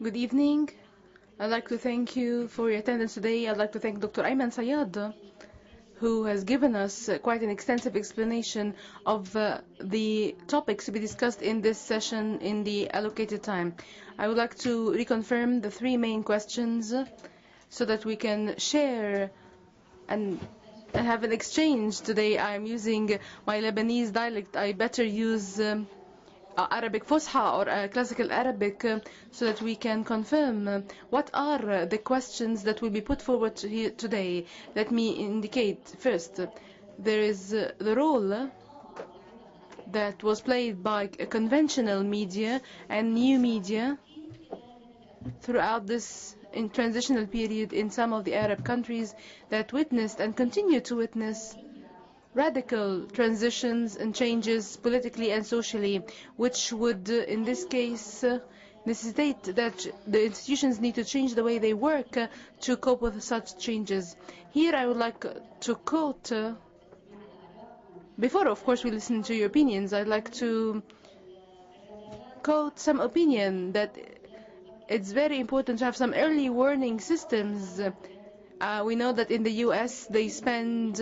Good evening. I'd like to thank you for your attendance today. I'd like to thank Dr. Ayman Sayyad, who has given us quite an extensive explanation of the topics to be discussed in this session in the allocated time. I would like to reconfirm the three main questions so that we can share and have an exchange. Today I'm using my Lebanese dialect. I better use Arabic Fusha or classical Arabic so that we can confirm what are the questions that will be put forward here today. Let me indicate first, there is the role that was played by conventional media and new media throughout this in transitional period in some of the Arab countries that witnessed and continue to witness radical transitions and changes politically and socially, which would, in this case, necessitate that the institutions need to change the way they work to cope with such changes. Here I would like to quote, before of course we listen to your opinions, I'd like to quote some opinion that it's very important to have some early warning systems. We know that in the US they spend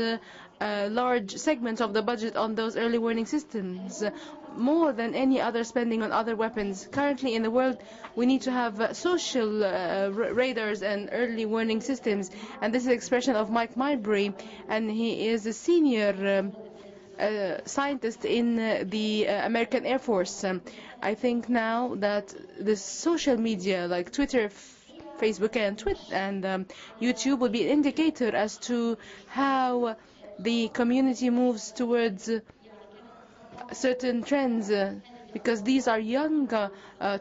large segments of the budget on those early warning systems, more than any other spending on other weapons. Currently in the world, we need to have social radars and early warning systems. And this is an expression of Mike Marbury, and he is a senior scientist in the American Air Force. I think now that the social media like Twitter, Facebook and YouTube will be an indicator as to how the community moves towards certain trends, because these are young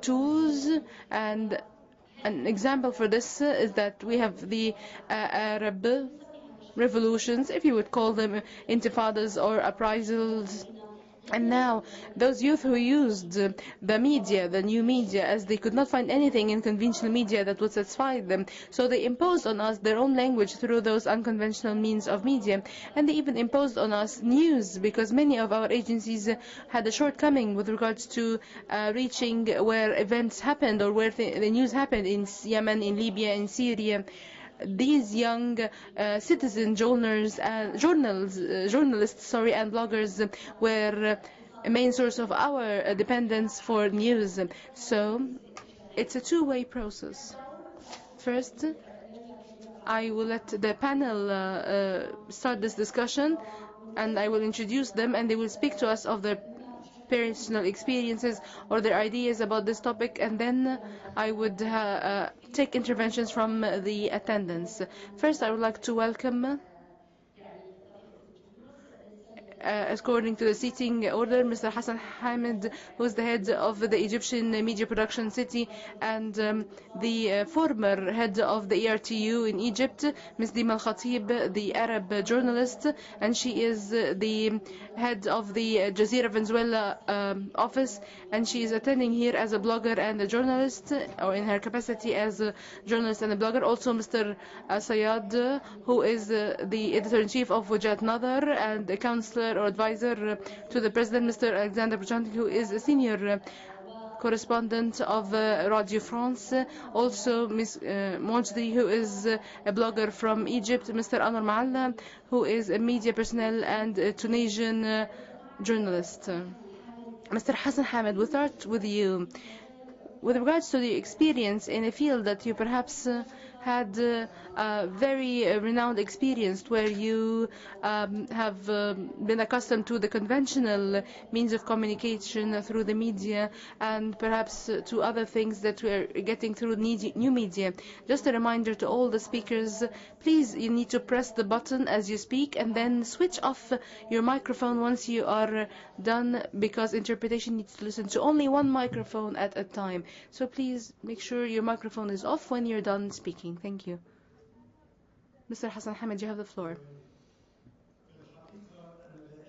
tools, and an example for this is that we have the Arab revolutions, if you would call them intifadas or uprisals. And now, those youth who used the media, the new media, as they could not find anything in conventional media that would satisfy them, so they imposed on us their own language through those unconventional means of media. And they even imposed on us news, because many of our agencies had a shortcoming with regards to reaching where events happened or where the news happened in Yemen, in Libya, in Syria. These young citizen journalists, and bloggers were a main source of our dependence for news. So it's a two-way process. First, I will let the panel start this discussion, and I will introduce them, and they will speak to us of their personal experiences or their ideas about this topic, and then I would take interventions from the attendants. First, I would like to welcome, according to the seating order, Mr. Hassan Hamid, who is the head of the Egyptian Media Production City and the former head of the ERTU in Egypt, Ms. Dima Al-Khatib, the Arab journalist, and she is the head of the Jazeera Venezuela office, and she is attending here as a blogger and a journalist, or in her capacity as a journalist and a blogger. Also Mr. Al-Sayyad, who is the editor-in-chief of Wajat Nadar and a counselor or advisor to the president, Mr. Alexander Buccianti, who is a senior correspondent of Radio France. Also Ms. Wagdy, who is a blogger from Egypt, Mr. Anwar Maala, who is a media personnel and a Tunisian journalist. Mr. Hassan Hamid, we'll start with you. With regards to the experience in a field that you perhaps had a very renowned experience, where you have been accustomed to the conventional means of communication through the media, and perhaps to other things that we're getting through new media. Just a reminder to all the speakers, please, you need to press the button as you speak and then switch off your microphone once you are done, because interpretation needs to listen to only one microphone at a time. So please make sure your microphone is off when you're done speaking. Thank you. Mr. Hassan Hamid, you have the floor.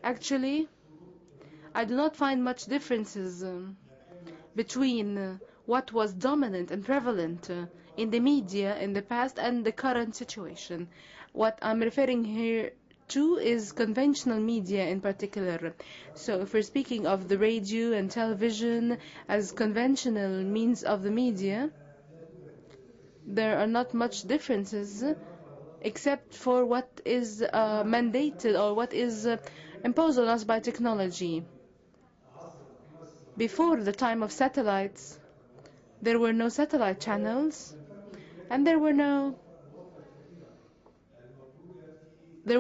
Actually, I do not find much differences between what was dominant and prevalent in the media in the past and the current situation. What I'm referring here to is conventional media in particular. So if we're speaking of the radio and television as conventional means of the media, there are not much differences except for what is mandated or what is imposed on us by technology. Before the time of satellites, there were no satellite channels, and there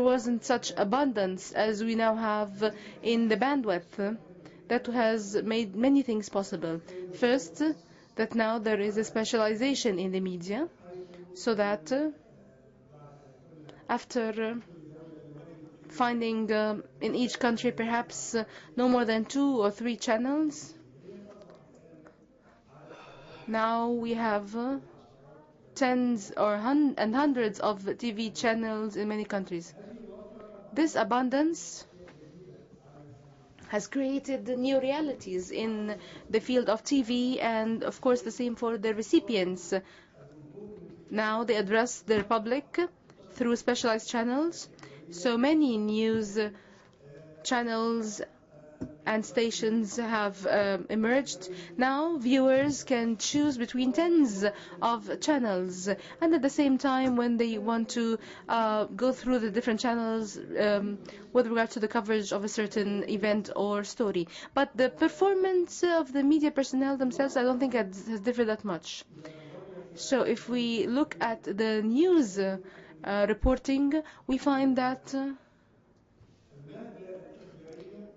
wasn't such abundance as we now have in the bandwidth that has made many things possible. First, that now there is a specialization in the media, so that after finding in each country perhaps no more than 2 or 3 channels, now we have tens or hundreds of TV channels in many countries. This abundance has created new realities in the field of TV, and of course the same for the recipients. Now they address their public through specialized channels. So many news channels and stations have emerged. Now viewers can choose between tens of channels, and at the same time, when they want to go through the different channels with regard to the coverage of a certain event or story. But the performance of the media personnel themselves, I don't think has differed that much. So if we look at the news reporting, we find that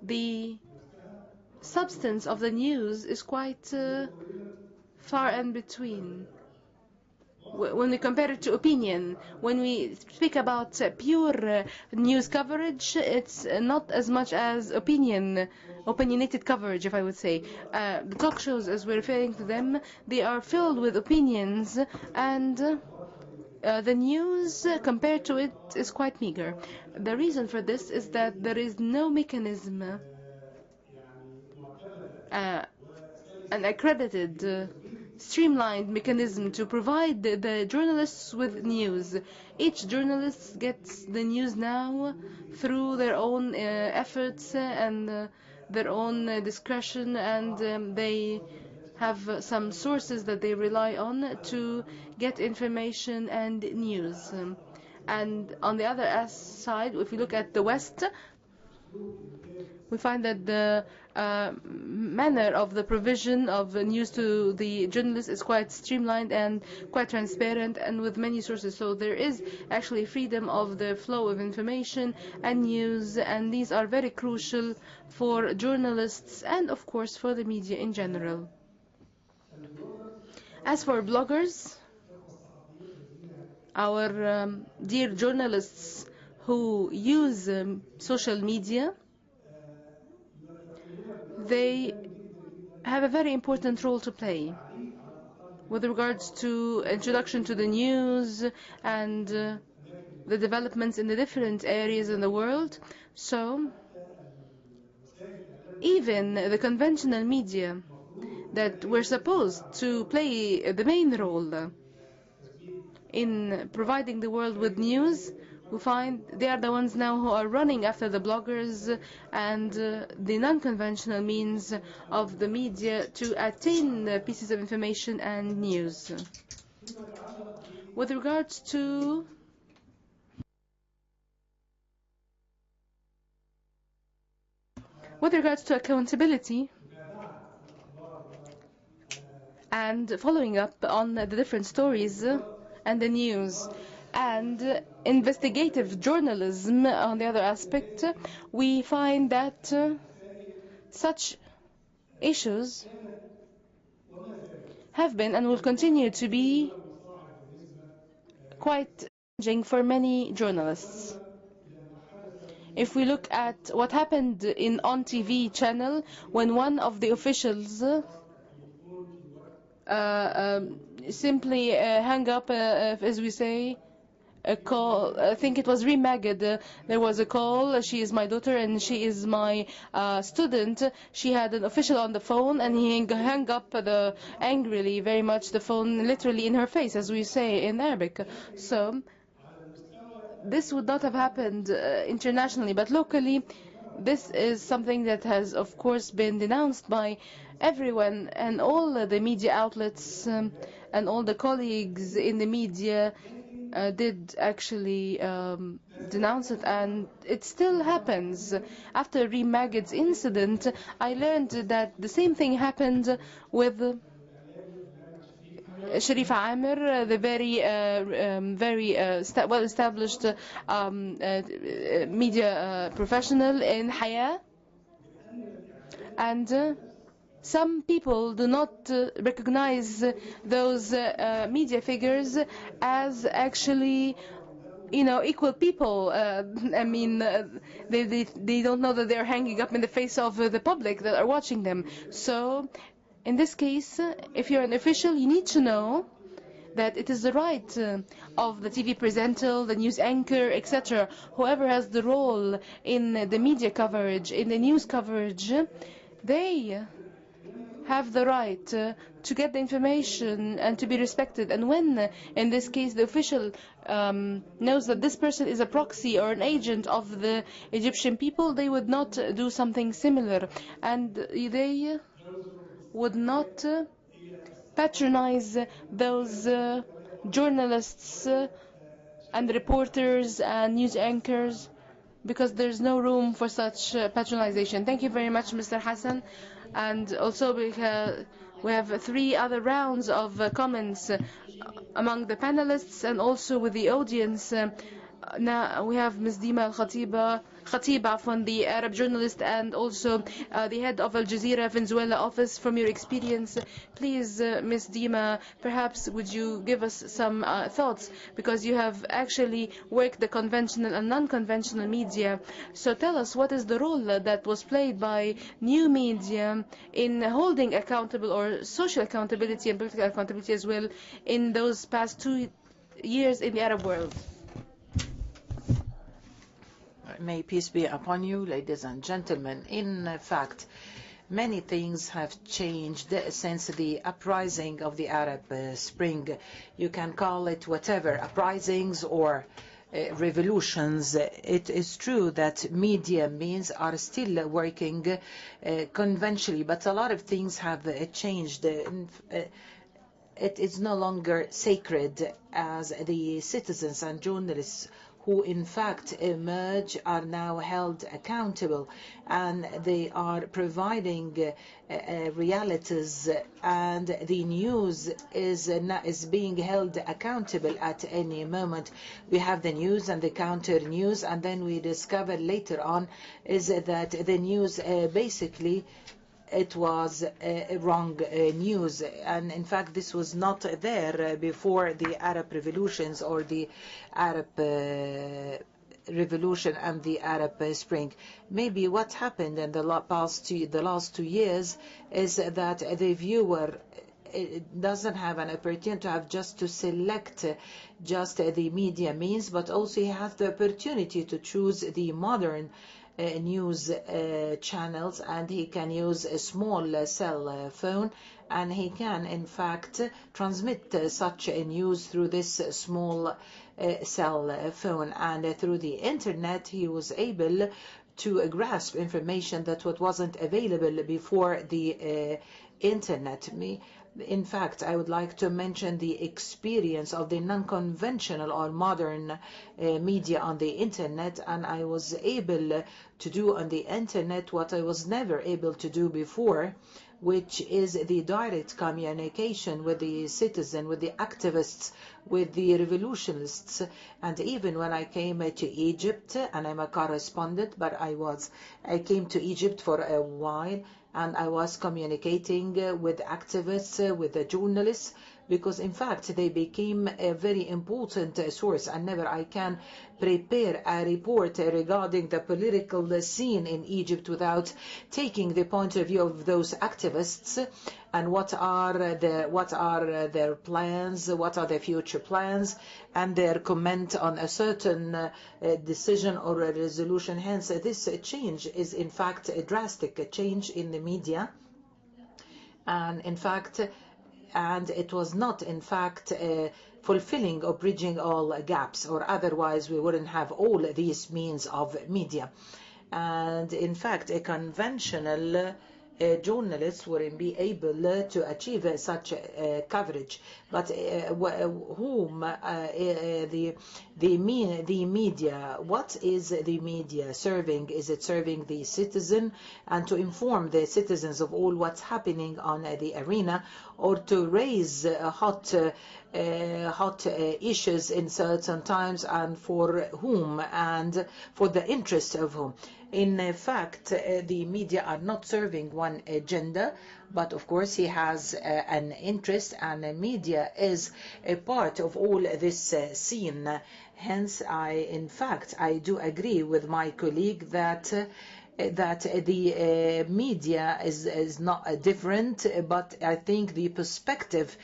the substance of the news is quite far in between. When we compare it to opinion, when we speak about pure news coverage, it's not as much as opinionated coverage, if I would say. The talk shows, as we're referring to them, they are filled with opinions, and the news compared to it is quite meager. The reason for this is that there is no mechanism, an accredited, streamlined mechanism to provide the journalists with news. Each journalist gets the news now through their own efforts and their own discretion, and they have some sources that they rely on to get information and news. And on the other side, if we look at the West, we find that the manner of the provision of news to the journalists is quite streamlined and quite transparent and with many sources. So there is actually freedom of the flow of information and news, and these are very crucial for journalists and, of course, for the media in general. As for bloggers, our dear journalists who use social media, they have a very important role to play with regards to introduction to the news and the developments in the different areas in the world. So even the conventional media that were supposed to play the main role in providing the world with news, we find they are the ones now who are running after the bloggers and the non-conventional means of the media to attain pieces of information and news. With regards to accountability and following up on the different stories and the news, and investigative journalism on the other aspect, we find that such issues have been and will continue to be quite challenging for many journalists. If we look at what happened on TV channel when one of the officials simply hung up, as we say, a call. I think it was Remaged. There was a call. She is my daughter and she is my student. She had an official on the phone and he hung up angrily, very much, the phone literally in her face, as we say in Arabic. So this would not have happened internationally, but locally this is something that has, of course, been denounced by everyone and all the media outlets and all the colleagues in the media did actually denounce it, and it still happens. After Reem Magid's incident, I learned that the same thing happened with Sharifa Amir, the very well-established media professional in Haya, and some people do not recognize those media figures as actually, equal people. I mean, they don't know that they're hanging up in the face of the public that are watching them. So, in this case, if you're an official, you need to know that it is the right of the TV presenter, the news anchor, etc., whoever has the role in the media coverage, in the news coverage, they have the right to get the information and to be respected. And when, in this case, the official knows that this person is a proxy or an agent of the Egyptian people, they would not do something similar. And they would not patronize those journalists and reporters and news anchors, because there's no room for such patronization. Thank you very much, Mr. Hassan. And also we have 3 other rounds of comments among the panelists and also with the audience. Now we have Ms. Dima Al-Khatib from the Arab journalist and also the head of Al Jazeera Venezuela office. From your experience, please, Ms. Dima, perhaps would you give us some thoughts, because you have actually worked the conventional and non-conventional media. So tell us, what is the role that was played by new media in holding accountable or social accountability and political accountability as well in those past 2 years in the Arab world? May peace be upon you, ladies and gentlemen. In fact, many things have changed since the uprising of the Arab Spring. You can call it whatever, uprisings or revolutions. It is true that media means are still working conventionally, but a lot of things have changed. It is no longer sacred, as the citizens and journalists who in fact emerge are now held accountable, and they are providing realities, and the news is being held accountable at any moment. We have the news and the counter news, and then we discover later on is that the news basically it was wrong news, and in fact this was not there before the Arab revolutions or the Arab revolution and the Arab Spring. Maybe what happened in the last 2 years is that the viewer doesn't have an opportunity to have just to select just the media means, but also he has the opportunity to choose the modern news channels, and he can use a small cell phone, and he can in fact transmit such a news through this small cell phone, and through the internet he was able to grasp information that wasn't available before the internet. In fact, I would like to mention the experience of the non-conventional or modern media on the internet, and I was able to do on the internet what I was never able to do before, which is the direct communication with the citizen, with the activists, with the revolutionists. And even when I came to Egypt, and I'm a correspondent, but I came to Egypt for a while, and I was communicating with activists, with the journalists, because in fact they became a very important source. And never I can prepare a report regarding the political scene in Egypt without taking the point of view of those activists and what are their plans, what are their future plans, and their comment on a certain decision or a resolution. Hence, this change is in fact a drastic change in the media, and in fact, and it was not in fact fulfilling or bridging all gaps, or otherwise we wouldn't have all these means of media. And in fact, a conventional journalists wouldn't be able to achieve such coverage. But whom the media? What is the media serving? Is it serving the citizen and to inform the citizens of all what's happening on the arena, or to raise hot issues in certain times, and for whom and for the interest of whom? In fact, the media are not serving one agenda, but of course he has an interest, and the media is a part of all this scene. Hence, I do agree with my colleague that the media is not different, but I think the perspective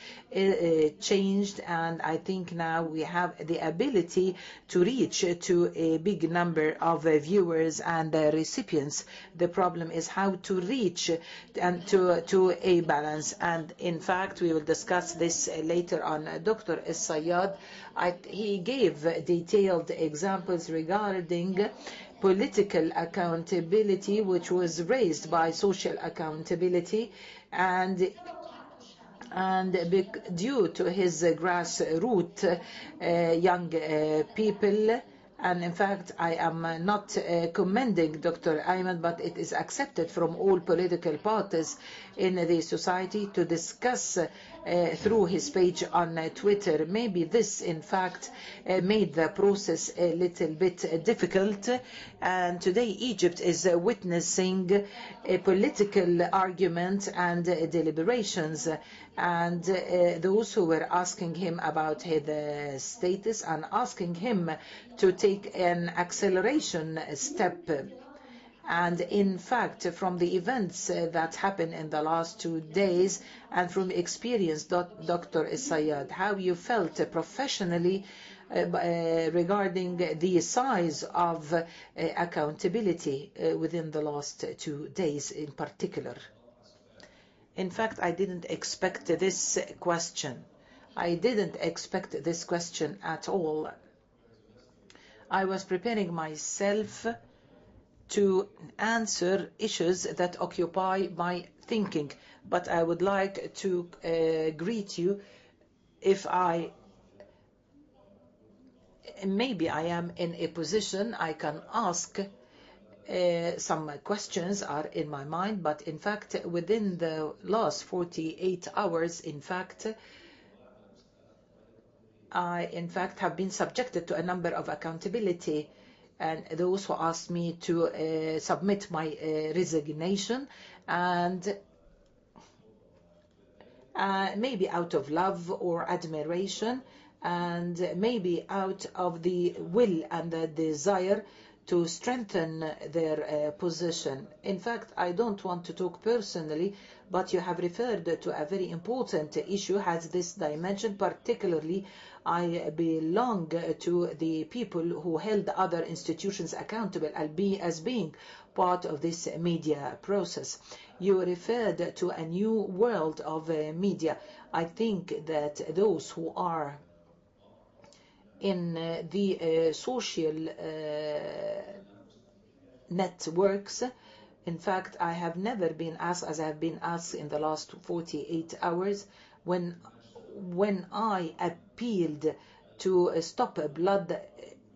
changed, and I think now we have the ability to reach to a big number of viewers and recipients. The problem is how to reach and to a balance, and in fact we will discuss this later on. Dr. Al-Sayyad, he gave detailed examples regarding political accountability, which was raised by social accountability, and due to his grassroots young people. And in fact, I am not commending Dr. Ayman, but it is accepted from all political parties in the society to discuss through his page on Twitter. Maybe this, in fact, made the process a little bit difficult. And today, Egypt is witnessing a political argument and deliberations. And those who were asking him about his status and asking him to take an acceleration step. And in fact, from the events that happened in the last 2 days, and from experience, Dr. Al-Sayyad, how you felt professionally regarding the size of accountability within the last 2 days in particular. In fact, I didn't expect this question. I didn't expect this question at all. I was preparing myself to answer issues that occupy my thinking, but I would like to greet you if maybe I am in a position I can ask some questions are in my mind, but in fact within the last 48 hours, in fact I have been subjected to a number of accountability, and those who asked me to submit my resignation, and maybe out of love or admiration, and maybe out of the will and the desire to strengthen their position. In fact, I don't want to talk personally, but you have referred to a very important issue, has this dimension. Particularly, I belong to the people who held other institutions accountable as being part of this media process. You referred to a new world of media. I think that those who are in the social networks, in fact, I have never been asked, as I have been asked in the last 48 hours, when I appealed to stop blood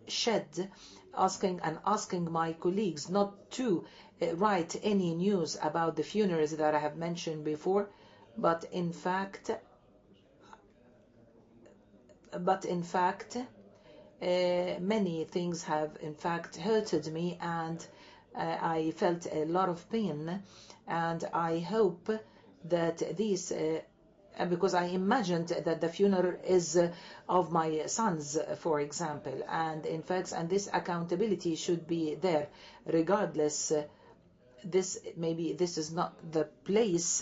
shed, asking my colleagues not to write any news about the funerals that I have mentioned before, but in fact, many things have in fact hurted me, and I felt a lot of pain, and I hope that these because I imagined that the funeral is of my sons, for example, and in fact, and this accountability should be there regardless. This is not the place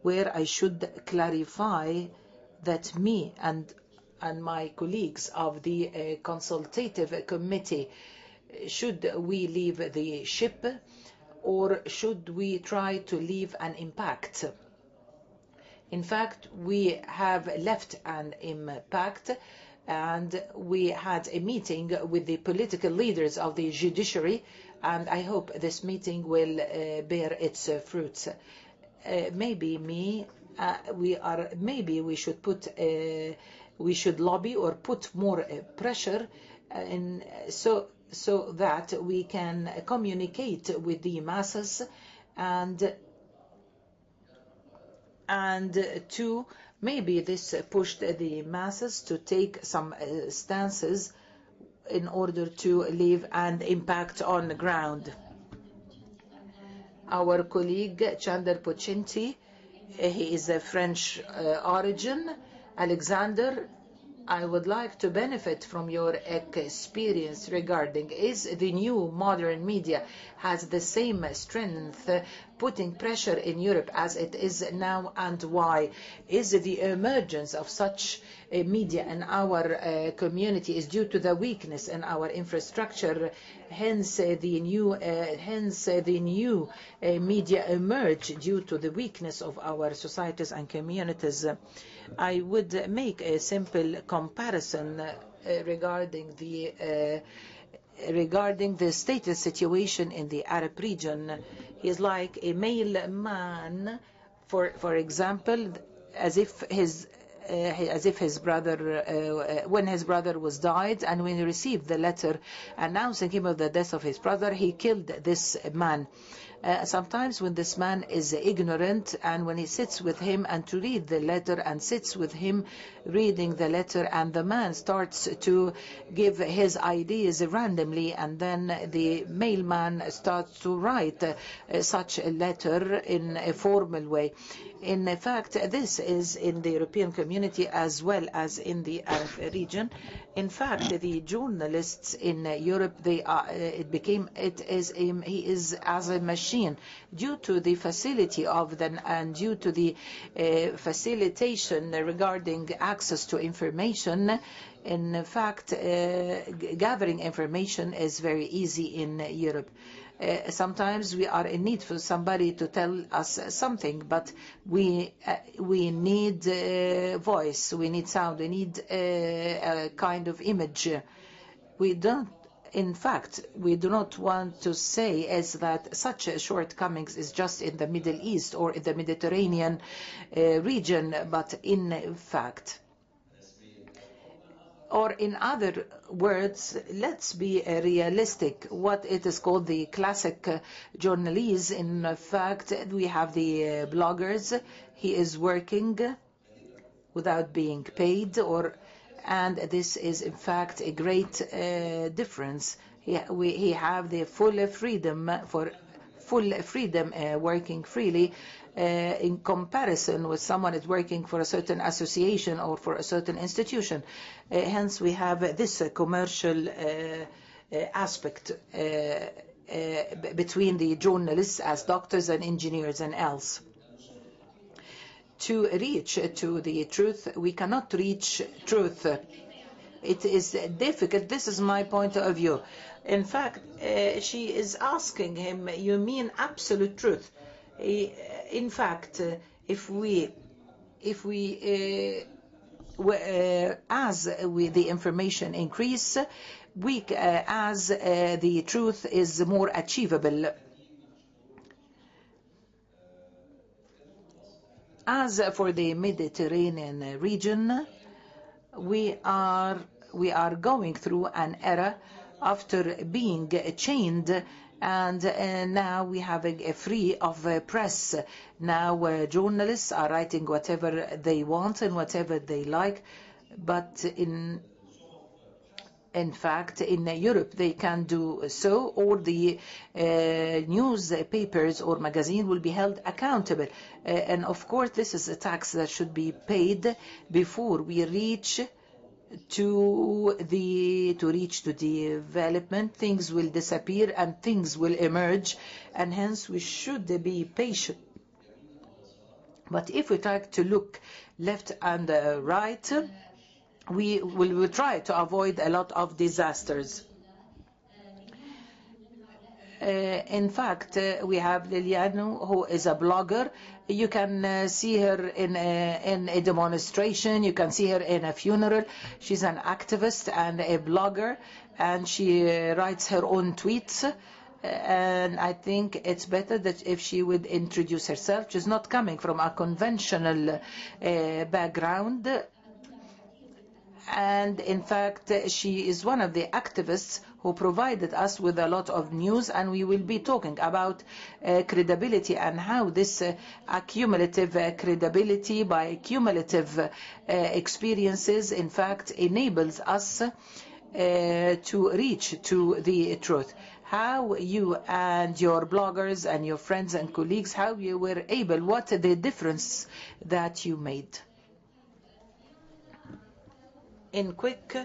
where I should clarify that me and my colleagues of the consultative committee, should we leave the ship or should we try to leave an impact? In fact, we have left an impact, and we had a meeting with the political leaders of the judiciary, and I hope this meeting will bear its fruits. maybe we should we should lobby or put more pressure so that we can communicate with the masses and to maybe this pushed the masses to take some stances in order to leave an impact on the ground. Our colleague Chandler Buccianti, he is a French origin. Alexander, I would like to benefit from your experience regarding is the new modern media has the same strength putting pressure in Europe as it is now, and why? Is the emergence of such media in our community is due to the weakness in our infrastructure, hence the new media emerge due to the weakness of our societies and communities. I would make a simple comparison regarding the status situation in the Arab region. He is like a male man, for example, as if his brother, when his brother was died, and when he received the letter announcing him of the death of his brother, he killed this man. Sometimes when this man is ignorant, and when he sits with him and to read the letter and sits with him reading the letter, and the man starts to give his ideas randomly, and then the male man starts to write such a letter in a formal way. In fact, this is in the European community as well as in the Arab region. In fact, the journalists in Europe, he is as a machine due to the facility of them and due to the facilitation regarding access to information. In fact, gathering information is very easy in Europe. Sometimes we are in need for somebody to tell us something, but we need voice, we need sound, we need a kind of image. In fact, we do not want to say is that such shortcomings is just in the Middle East or in the Mediterranean region, but in fact, or in other words, let's be realistic. What it is called the classic journalism. In fact, we have the bloggers. He is working without being paid, and this is in fact a great difference. We have the full freedom working freely. In comparison with someone is working for a certain association or for a certain institution. Hence we have this commercial aspect between the journalists as doctors and engineers and else. To reach to the truth, we cannot reach truth. It is difficult. This is my point of view. In fact, she is asking him, you mean absolute truth? In fact, as the information increase, as the truth is more achievable. As for the Mediterranean region, we are going through an era after being chained. And now we have a free of press. Now journalists are writing whatever they want and whatever they like. But in fact, in Europe, they can do so, or the newspapers or magazine will be held accountable. And of course, this is a tax that should be paid before we reach to development. Things will disappear and things will emerge, and hence we should be patient. But if we try to look left and right, we will try to avoid a lot of disasters. In fact, we have Lilian, who is a blogger. You can see her in a demonstration. You can see her in a funeral. She's an activist and a blogger, and she writes her own tweets. and I think it's better that if she would introduce herself. She's not coming from a conventional background, and in fact she is one of the activists who provided us with a lot of news, and we will be talking about credibility and how this accumulative credibility by cumulative experiences in fact enables us to reach to the truth. How you and your bloggers and your friends and colleagues, how you were able, what the difference that you made? In quick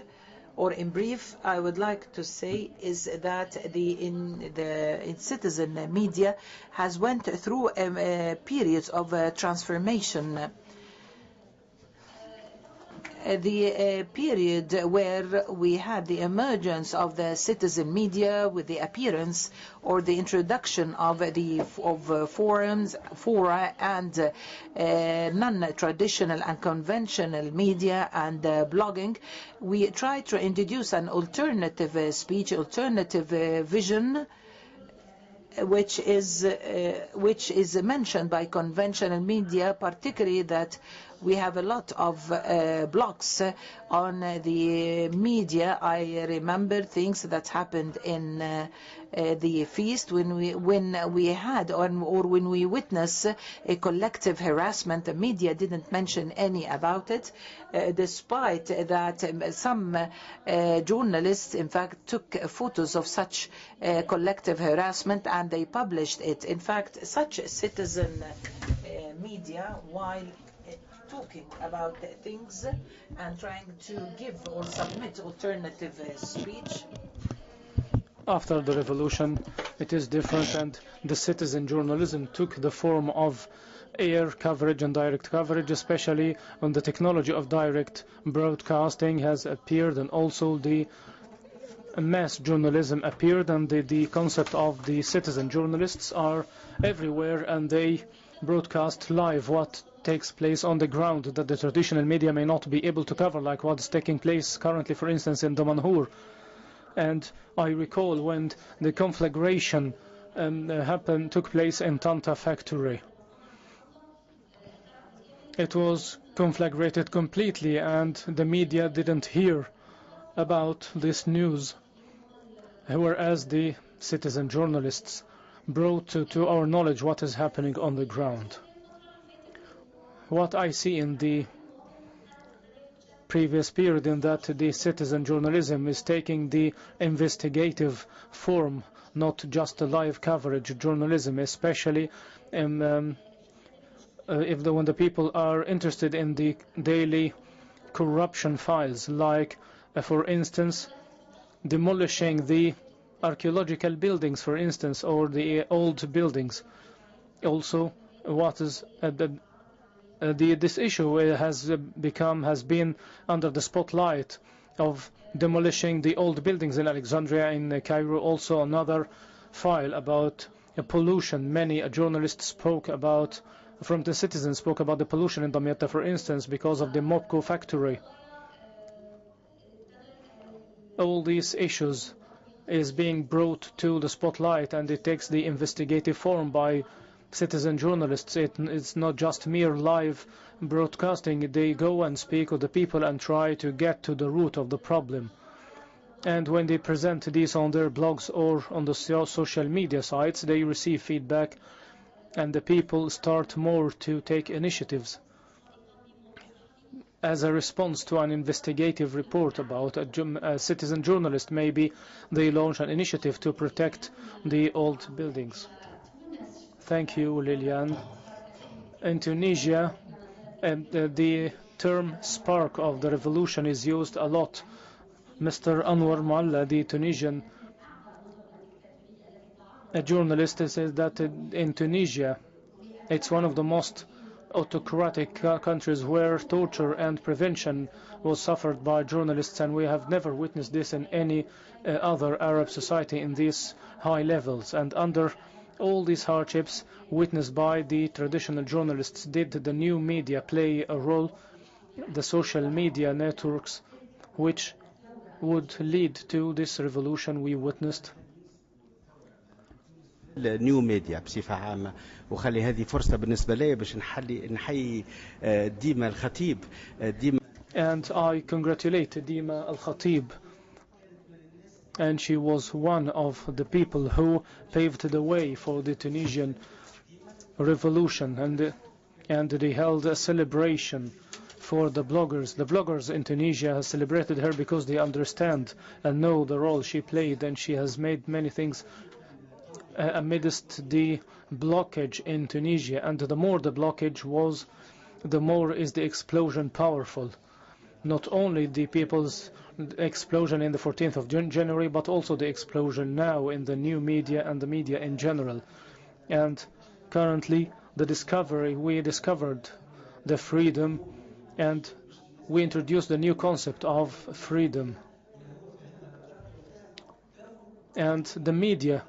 or in brief, I would like to say is that the citizen media has went through periods of transformation. The period where we had the emergence of the citizen media with the appearance or the introduction of forums, fora, and non-traditional and conventional media and blogging, we tried to introduce an alternative speech, alternative vision, which is mentioned by conventional media, particularly that we have a lot of blocks on the media. I remember things that happened in the feast when we had or when we witnessed a collective harassment. The media didn't mention any about it, despite that some journalists in fact took photos of such collective harassment and they published it. In fact, such citizen media, while talking about things and trying to give or submit alternative speech. After the revolution, it is different, and the citizen journalism took the form of air coverage and direct coverage, especially when the technology of direct broadcasting has appeared, and also the mass journalism appeared, and the concept of the citizen journalists are everywhere, and they broadcast live what takes place on the ground that the traditional media may not be able to cover, like what's taking place currently, for instance, in Damanhur. And I recall when the conflagration took place in Tanta factory. It was conflagrated completely, and the media didn't hear about this news, whereas the citizen journalists brought to our knowledge what is happening on the ground. What I see in the previous period in that the citizen journalism is taking the investigative form, not just a live coverage journalism, especially when the people are interested in the daily corruption files, like for instance demolishing the archaeological buildings, for instance, or the old buildings. Also, what is this issue has been under the spotlight of demolishing the old buildings in Alexandria, in Cairo. Also another file about pollution. Many journalists spoke about, from the citizens spoke about the pollution in Damietta, for instance, because of the Mopco factory. All these issues is being brought to the spotlight, and it takes the investigative form by citizen journalists. It's not just mere live broadcasting. They go and speak with the people and try to get to the root of the problem. And when they present these on their blogs or on the social media sites, they receive feedback, and the people start more to take initiatives. As a response to an investigative report about a citizen journalist, maybe they launch an initiative to protect the old buildings. Thank you, Lilian. In Tunisia, the term spark of the revolution is used a lot. Mr. Anwar Maala, the Tunisian journalist, says that in Tunisia, it's one of the most autocratic countries where torture and prevention was suffered by journalists, and we have never witnessed this in any other Arab society in these high levels. And under all these hardships witnessed by the traditional journalists, did the new media play a role, the social media networks, which would lead to this revolution we witnessed? النيو ميديا بصفة عامة، وخلي هذه فرصة بالنسبة لي باش نحيي ديما الخطيب ديما. And I congratulate Dima Al-Khatib, and she was one of the people who paved the way for the Tunisian revolution, and they held a celebration for the bloggers. The bloggers in Tunisia have celebrated her because they understand and know the role she played, and she has made many things amidst the blockage in Tunisia. And the more the blockage was, the more is the explosion powerful. Not only the people's explosion in the 14th of January, but also the explosion now in the new media and the media in general. And currently, we discovered the freedom, and we introduced the new concept of freedom. And the media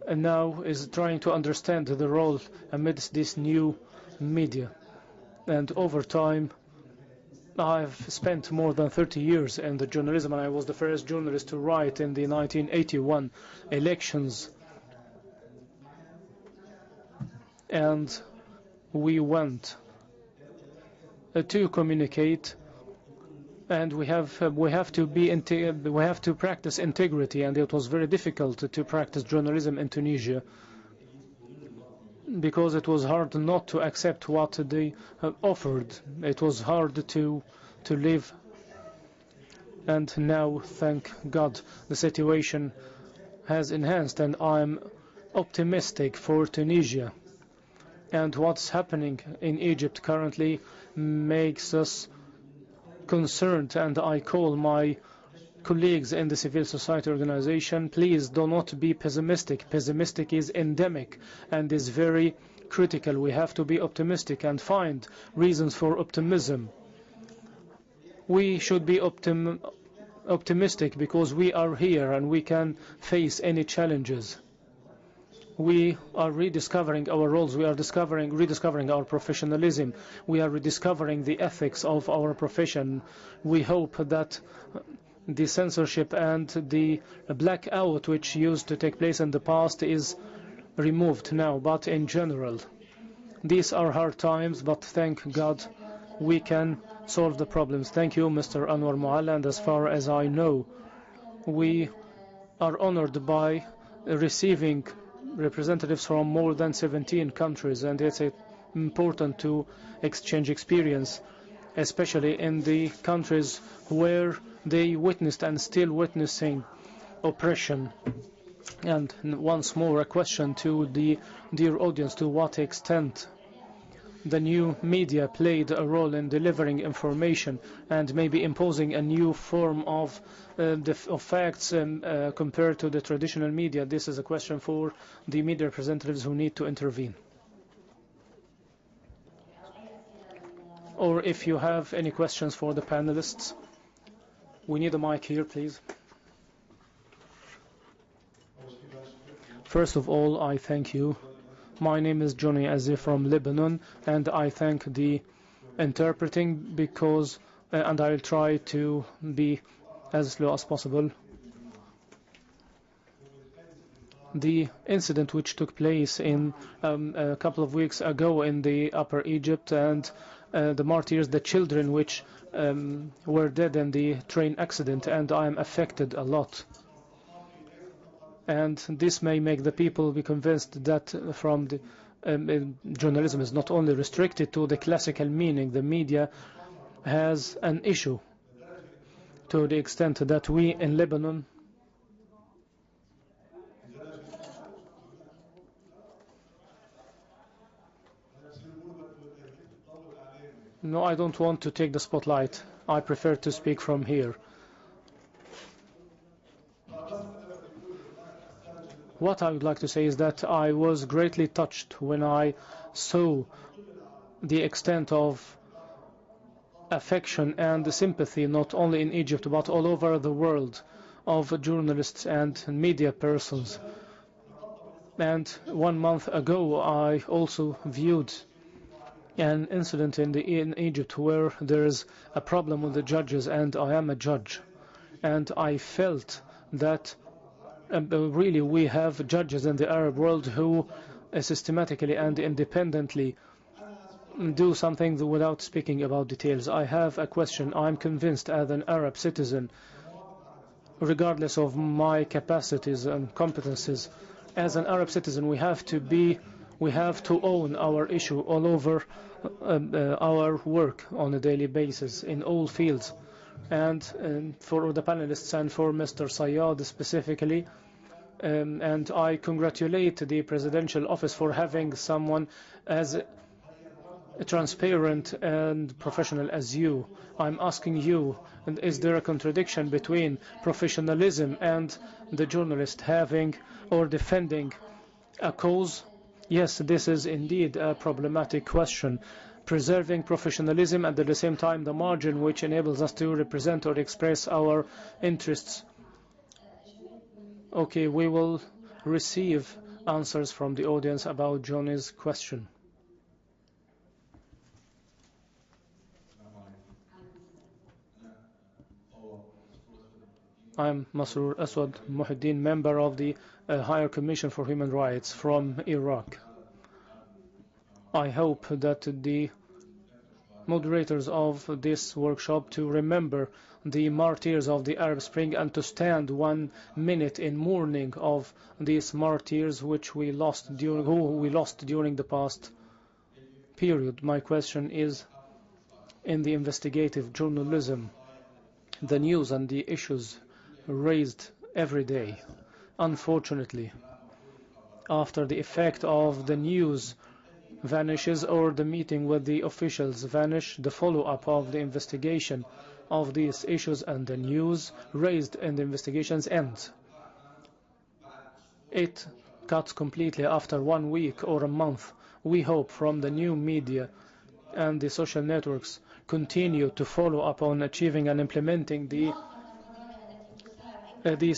now is trying to understand the role amidst this new media. And over time, I've spent more than 30 years in the journalism, and I was the first journalist to write in the 1981 elections. And we went to communicate, and we have to practice integrity, and it was very difficult to practice journalism in Tunisia, because it was hard not to accept what they offered. It was hard to live. And now, thank God, the situation has enhanced, and I'm optimistic for Tunisia. And what's happening in Egypt currently makes us concerned, and I call my colleagues in the civil society organization, please do not be pessimistic. Pessimistic is endemic and is very critical. We have to be optimistic and find reasons for optimism. We should be optimistic because we are here and we can face any challenges. We are rediscovering our roles. We are rediscovering our professionalism. We are rediscovering the ethics of our profession. We hope that the censorship and the blackout which used to take place in the past is removed now. But in general, these are hard times, but thank God we can solve the problems. Thank you, Mr. Anwar Maala, and as far as I know, we are honored by receiving representatives from more than 17 countries, and it's important to exchange experience, especially in the countries where they witnessed and still witnessing oppression. And once more, a question to the dear audience: to what extent the new media played a role in delivering information and maybe imposing a new form of facts compared to the traditional media? This is a question for the media representatives who need to intervene. Or if you have any questions for the panelists, we need a mic here, please. First of all, I thank you. My name is Johnny Azzi from Lebanon, and I thank the interpreting because, and I'll try to be as slow as possible. The incident which took place in a couple of weeks ago in the Upper Egypt, and the martyrs, the children which were dead in the train accident, and I am affected a lot. And this may make the people be convinced that from the journalism is not only restricted to the classical meaning. The media has an issue to the extent that we in Lebanon No, I don't want to take the spotlight. I prefer to speak from here. What I would like to say is that I was greatly touched when I saw the extent of affection and sympathy, not only in Egypt but all over the world, of journalists and media persons. And 1 month ago I also viewed an incident in Egypt where there is a problem with the judges, and I am a judge, and I felt that really we have judges in the Arab world who systematically and independently do something without speaking about details. I have a question. I'm convinced as an Arab citizen, regardless of my capacities and competences, as an Arab citizen we have to own our issue all over our work on a daily basis in all fields. And for the panelists and for Mr. Sayyad specifically, and I congratulate the Presidential Office for having someone as transparent and professional as you. I'm asking you, is there a contradiction between professionalism and the journalist having or defending a cause? Yes, this is indeed a problematic question. Preserving professionalism and at the same time the margin which enables us to represent or express our interests. Okay, we will receive answers from the audience about Johnny's question. I'm Masroor Aswad Muhyiddin, member of the Higher Commission for Human Rights from Iraq. I hope that the moderators of this workshop to remember the martyrs of the Arab Spring and to stand 1 minute in mourning of these martyrs who we lost during the past period. My question is, in the investigative journalism, the news and the issues raised every day, unfortunately, after the effect of the news vanishes or the meeting with the officials vanish, the follow-up of the investigation of these issues and the news raised in the investigations ends. It cuts completely after 1 week or a month. We hope from the new media and the social networks continue to follow up on achieving and implementing these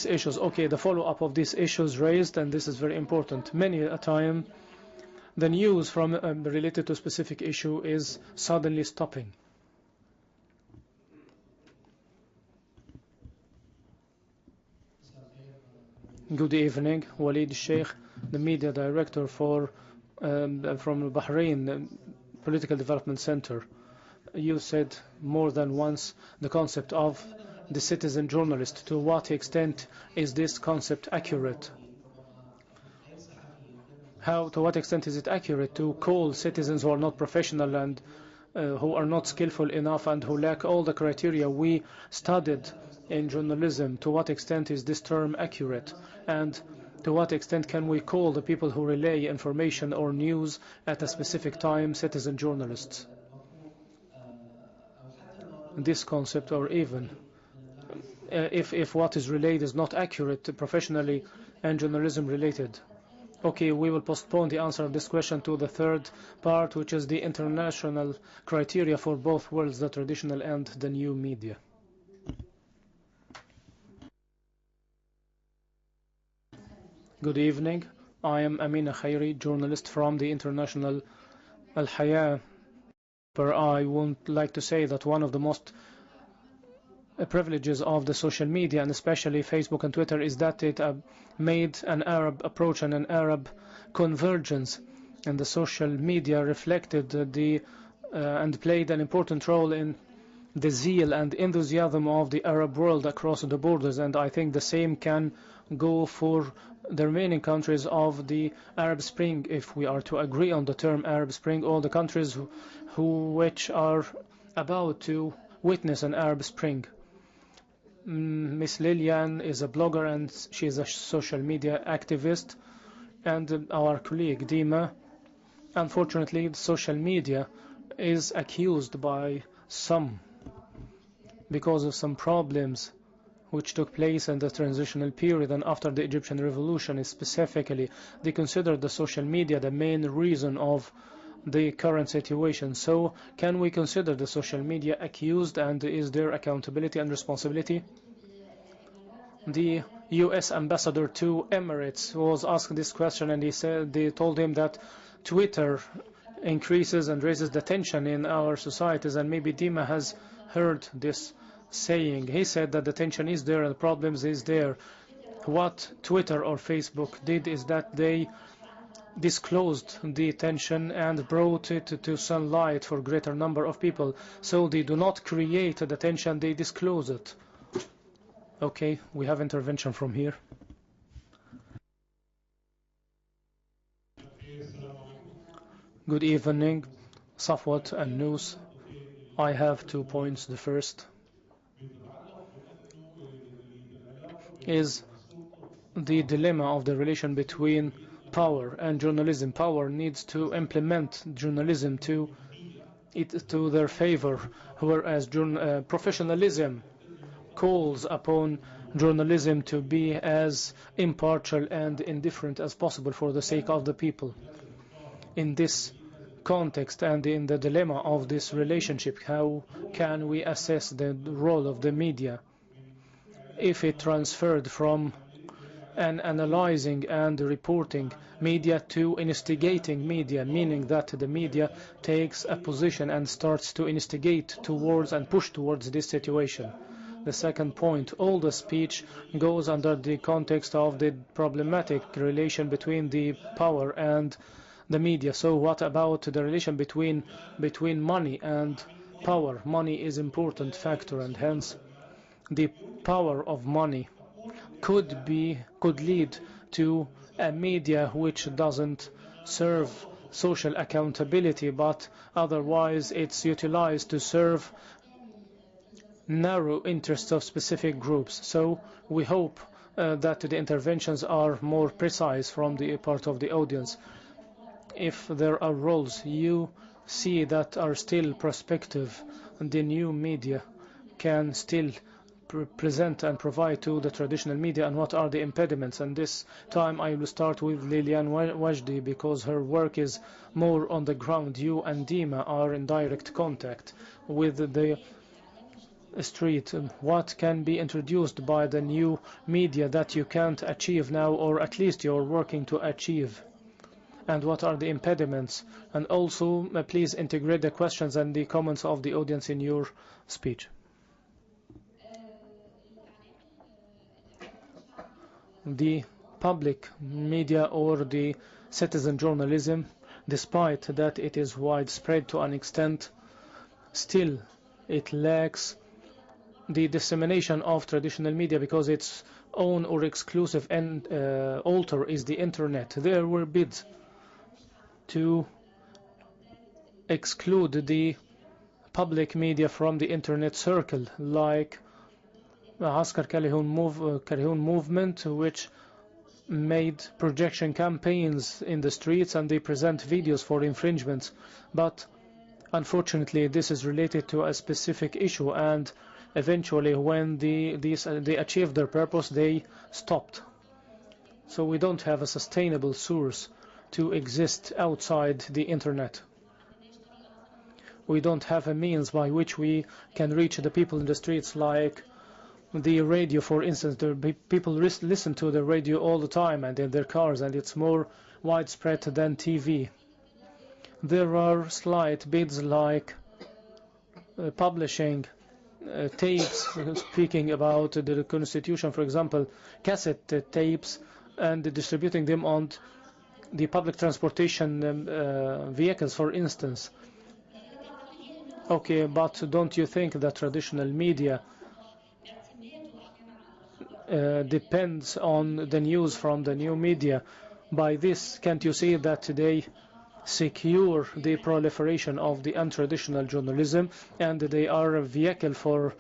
issues. Okay, the follow-up of these issues raised, and this is very important. Many a time the news from related to a specific issue is suddenly stopping. Good evening, Walid Sheikh, the media director from Bahrain Political Development Center. You said more than once the concept of the citizen journalist. To what extent is this concept accurate? To what extent is it accurate to call citizens who are not professional and who are not skillful enough and who lack all the criteria we studied in journalism? To what extent is this term accurate? And to what extent can we call the people who relay information or news at a specific time citizen journalists? This concept, or even if what is relayed is not accurate professionally and journalism related. Okay, we will postpone the answer of this question to the third part, which is the international criteria for both worlds, the traditional and the new media. Good evening. I am Amina Khairi, journalist from the international Al-Hayat. I would like to say that one of the most privileges of the social media, and especially Facebook and Twitter, is that it made an Arab approach and an Arab convergence, and the social media reflected and played an important role in the zeal and enthusiasm of the Arab world across the borders, and I think the same can go for the remaining countries of the Arab Spring. If we are to agree on the term Arab Spring, all the countries which are about to witness an Arab Spring. Miss Lilian is a blogger and she is a social media activist, and our colleague Dima, unfortunately social media is accused by some because of some problems which took place in the transitional period and after the Egyptian revolution. Specifically, they consider the social media the main reason of the current situation. So can we consider the social media accused, and is there accountability and responsibility? The US ambassador to Emirates was asked this question, and they told him that Twitter increases and raises the tension in our societies, and maybe Dima has heard this saying. He said that the tension is there and the problems is there. What Twitter or Facebook did is that they disclosed the tension and brought it to sunlight for greater number of people. So they do not create the tension, they disclose it. Okay, we have intervention from here. Good evening, Safwat and News. I have 2 points. The first is the dilemma of the relation between power and journalism. Power needs to implement journalism to their favor, whereas professionalism calls upon journalism to be as impartial and indifferent as possible for the sake of the people. In this context and in the dilemma of this relationship, how can we assess the role of the media if it transferred from an analyzing and reporting media to instigating media, meaning that the media takes a position and starts to instigate towards and push towards this situation? The second point, all the speech goes under the context of the problematic relation between the power and the media. So what about the relation between money and power? Money is an important factor, and hence the power of money could lead to a media which doesn't serve social accountability, but otherwise it's utilized to serve narrow interests of specific groups. So we hope that the interventions are more precise from the part of the audience. If there are roles you see that are still prospective, the new media can still present and provide to the traditional media, and what are the impediments? And this time I will start with Lilian Wagdy, because her work is more on the ground. You and Dima are in direct contact with the street. What can be introduced by the new media that you can't achieve now, or at least you're working to achieve? And what are the impediments? And also please integrate the questions and the comments of the audience in your speech. The public media or the citizen journalism, despite that it is widespread to an extent, still it lacks the dissemination of traditional media, because its own or exclusive altar is the internet. There were bids to exclude the public media from the internet circle, like Askar Kalihun movement, which made projection campaigns in the streets and they present videos for infringements. But unfortunately this is related to a specific issue, and eventually when they achieved their purpose, they stopped. So we don't have a sustainable source to exist outside the internet. We don't have a means by which we can reach the people in the streets, like the radio, for instance. The people listen to the radio all the time and in their cars, and it's more widespread than TV. There are slight bids like publishing tapes speaking about the Constitution, for example, cassette tapes, and distributing them on the public transportation vehicles, for instance. Okay, but don't you think that traditional media depends on the news from the new media? By this, can't you see that they secure the proliferation of the untraditional journalism, and they are a vehicle for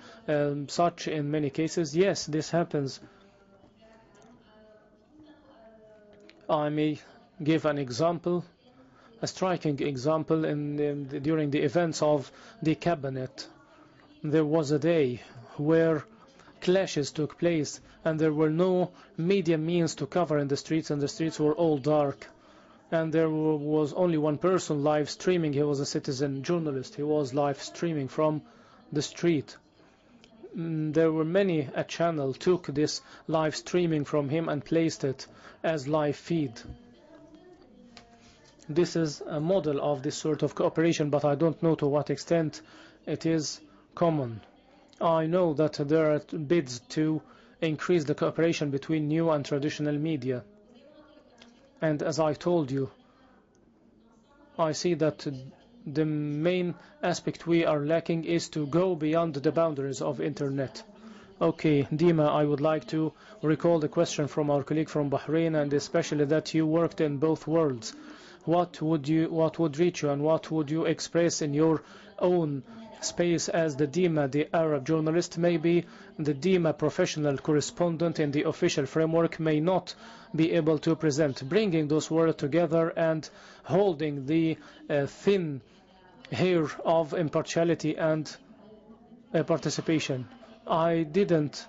such in many cases? Yes, this happens. I may give an example, a striking example. During the events of the cabinet, there was a day where clashes took place and there were no media means to cover in the streets, and the streets were all dark, and there was only one person live streaming. He was a citizen journalist. He was live streaming from the street. There were many a channel took this live streaming from him and placed it as live feed. This is a model of this sort of cooperation, but I don't know to what extent it is common. I know that there are bids to increase the cooperation between new and traditional media. And as I told you, I see that the main aspect we are lacking is to go beyond the boundaries of internet. Okay, Dima, I would like to recall the question from our colleague from Bahrain, and especially that you worked in both worlds. What would reach you, and what would you express in your own space as the Dima, the Arab journalist? Maybe the Dima professional correspondent in the official framework may not be able to present, bringing those words together and holding the thin hair of impartiality and participation. I didn't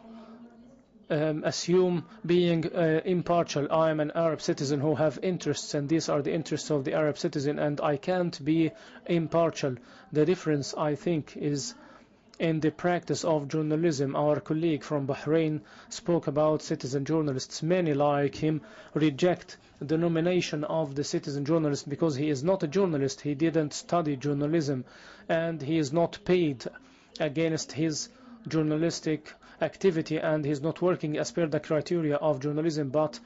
assume being impartial. I am an Arab citizen who have interests, and these are the interests of the Arab citizen, and I can't be impartial. The difference, I think, is in the practice of journalism. Our colleague from Bahrain spoke about citizen journalists. Many like him reject the nomination of the citizen journalist because he is not a journalist. He didn't study journalism, and he is not paid against his journalistic activity, and he is not working as per the criteria of journalism, but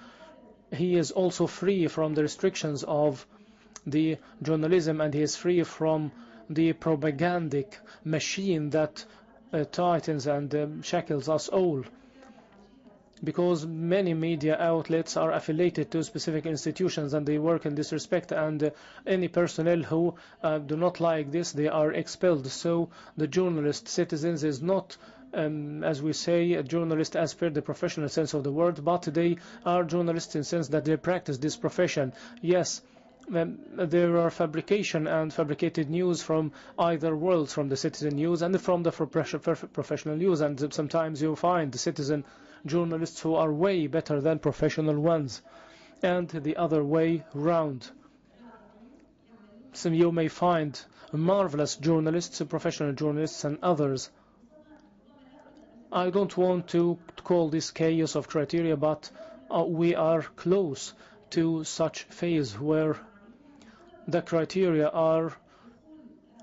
he is also free from the restrictions of the journalism, and he is free from the propagandic machine that tightens and shackles us all, because many media outlets are affiliated to specific institutions and they work in this respect, and any personnel who do not like this, they are expelled. So the journalist citizens is not as we say, a journalist as per the professional sense of the word, but they are journalists in the sense that they practice this profession. Yes, there are fabrication and fabricated news from either worlds, from the citizen news and from the professional news, and sometimes you find the citizen journalists who are way better than professional ones, and the other way round. So you may find marvelous journalists, professional journalists, and others. I don't want to call this chaos of criteria, but we are close to such phase where the criteria are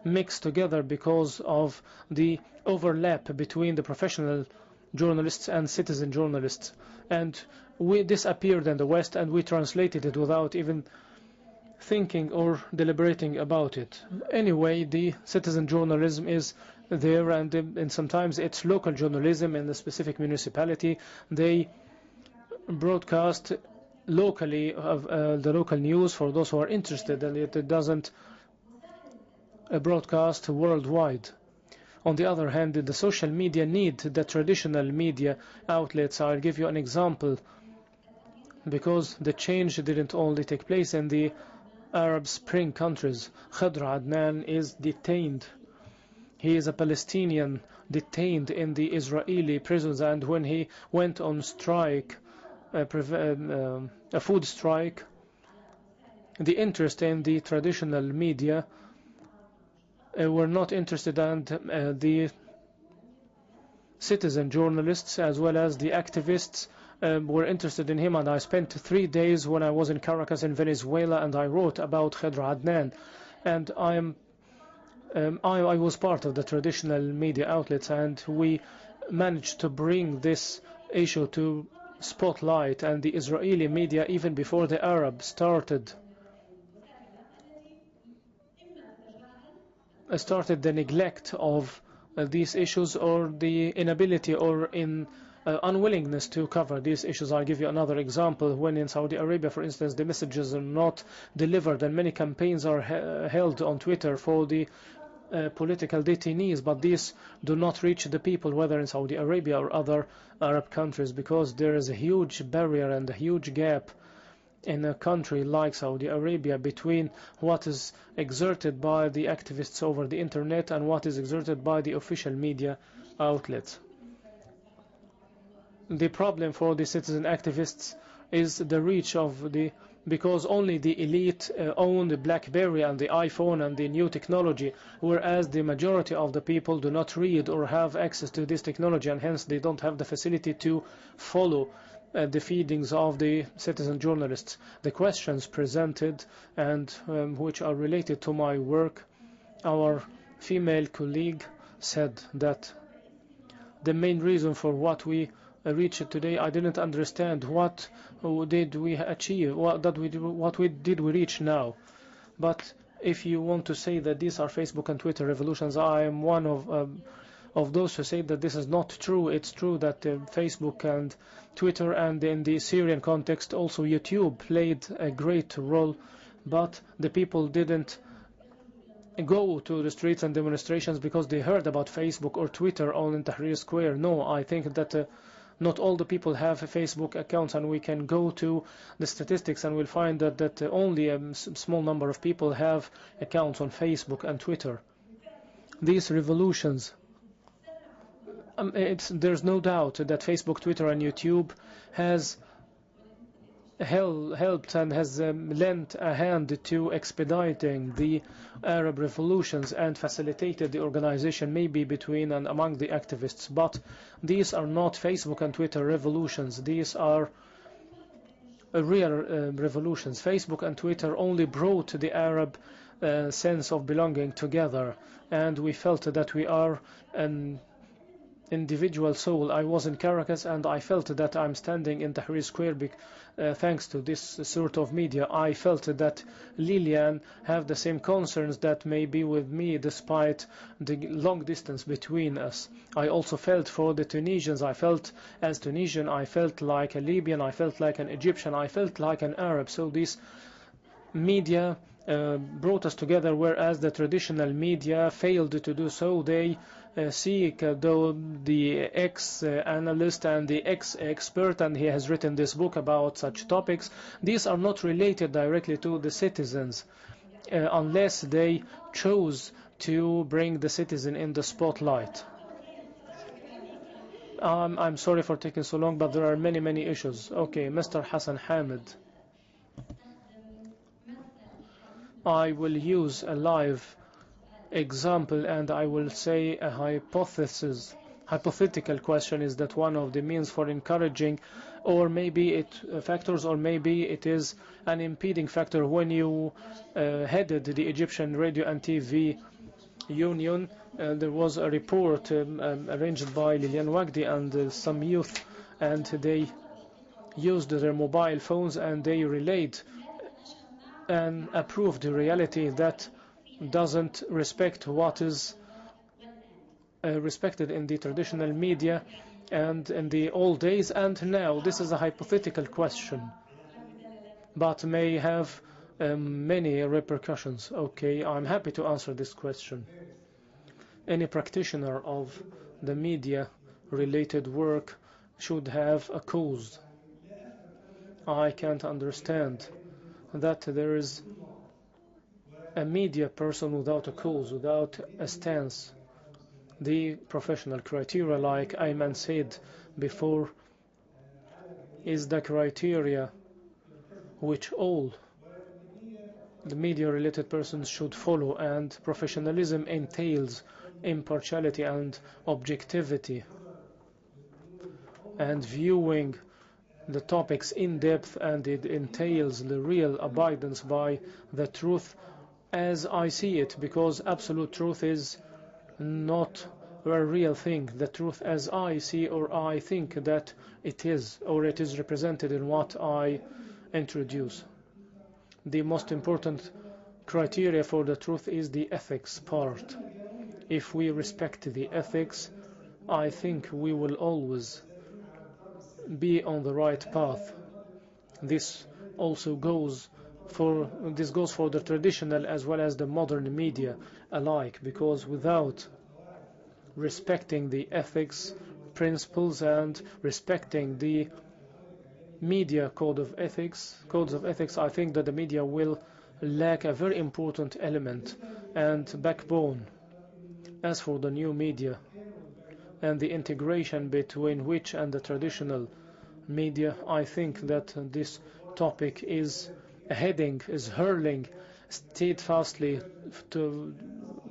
mixed together because of the overlap between the professional journalists and citizen journalists. And this appeared in the West, and we translated it without even thinking or deliberating about it. Anyway, the citizen journalism is there, and sometimes it's local journalism in a specific municipality. They broadcast locally of the local news for those who are interested, and it doesn't broadcast worldwide. On the other hand, the social media need the traditional media outlets. I'll give you an example, because the change didn't only take place in the Arab Spring countries. Khadr Adnan is detained. He is a Palestinian detained in the Israeli prisons, and when he went on strike, a food strike, the interest in the traditional media were not interested, and the citizen journalists as well as the activists were interested in him. And I spent 3 days when I was in Caracas in Venezuela, and I wrote about Khadr Adnan, and I was part of the traditional media outlets, and we managed to bring this issue to spotlight. And the Israeli media, even before the Arab started the neglect of these issues, or the inability or unwillingness to cover these issues. I'll give you another example. When in Saudi Arabia, for instance, the messages are not delivered, and many campaigns are held on Twitter for the political detainees, but these do not reach the people, whether in Saudi Arabia or other Arab countries, because there is a huge barrier and a huge gap in a country like Saudi Arabia between what is exerted by the activists over the internet and what is exerted by the official media outlets. The problem for the citizen activists is the reach of because only the elite own the BlackBerry and the iPhone and the new technology, whereas the majority of the people do not read or have access to this technology, and hence they don't have the facility to follow the feedings of the citizen journalists. The questions presented, and which are related to my work, our female colleague said that the main reason for what we reached today, I didn't understand what did we achieve, what did we reach now. But if you want to say that these are Facebook and Twitter revolutions, I am one of those who say that this is not true. It's true that Facebook and Twitter, and in the Syrian context also YouTube, played a great role, but the people didn't go to the streets and demonstrations because they heard about Facebook or Twitter on Tahrir Square. No, I think that not all the people have Facebook accounts, and we can go to the statistics and we'll find that only a small number of people have accounts on Facebook and Twitter. These revolutions, there's no doubt that Facebook, Twitter and YouTube has helped and has lent a hand to expediting the Arab revolutions and facilitated the organization maybe between and among the activists. But these are not Facebook and Twitter revolutions. These are real revolutions. Facebook and Twitter only brought the Arab sense of belonging together, and we felt that we are an individual soul. I was in Caracas and I felt that I'm standing in Tahrir Square thanks to this sort of media. I felt that Lilian have the same concerns that may be with me despite the long distance between us. I also felt for the Tunisians. I felt as Tunisian, I felt like a Libyan, I felt like an Egyptian, I felt like an Arab. So this media brought us together, whereas the traditional media failed to do so. They seek though the ex-analyst and the ex-expert, and he has written this book about such topics. These are not related directly to the citizens unless they chose to bring the citizen in the spotlight. I'm sorry for taking so long, but there are many issues. Okay, Mr. Hassan Hamid. I will use a live example and I will say a hypothetical question is that one of the means for encouraging, or maybe it factors, or maybe it is an impeding factor. When you headed the Egyptian Radio and TV Union, there was a report arranged by Lilian Wagdy and some youth, and they used their mobile phones and they relayed and approved the reality that doesn't respect what is respected in the traditional media and in the old days and now. This is a hypothetical question, but may have many repercussions. Okay, I'm happy to answer this question. Any practitioner of the media related work should have a cause. I can't understand that there is a media person without a cause, without a stance. The professional criteria, like Ayman said before, is the criteria which all the media related persons should follow, and professionalism entails impartiality and objectivity and viewing the topics in depth, and it entails the real abidance by the truth as I see it, because absolute truth is not a real thing. The truth as I see or I think that it is, or it is represented in what I introduce. The most important criteria for the truth is the ethics part. If we respect the ethics, I think we will always be on the right path. This also goes for the traditional as well as the modern media alike, because without respecting the ethics principles and respecting the media codes of ethics, I think that the media will lack a very important element and backbone. As for the new media and the integration between which and the traditional media, I think that this topic is hurling steadfastly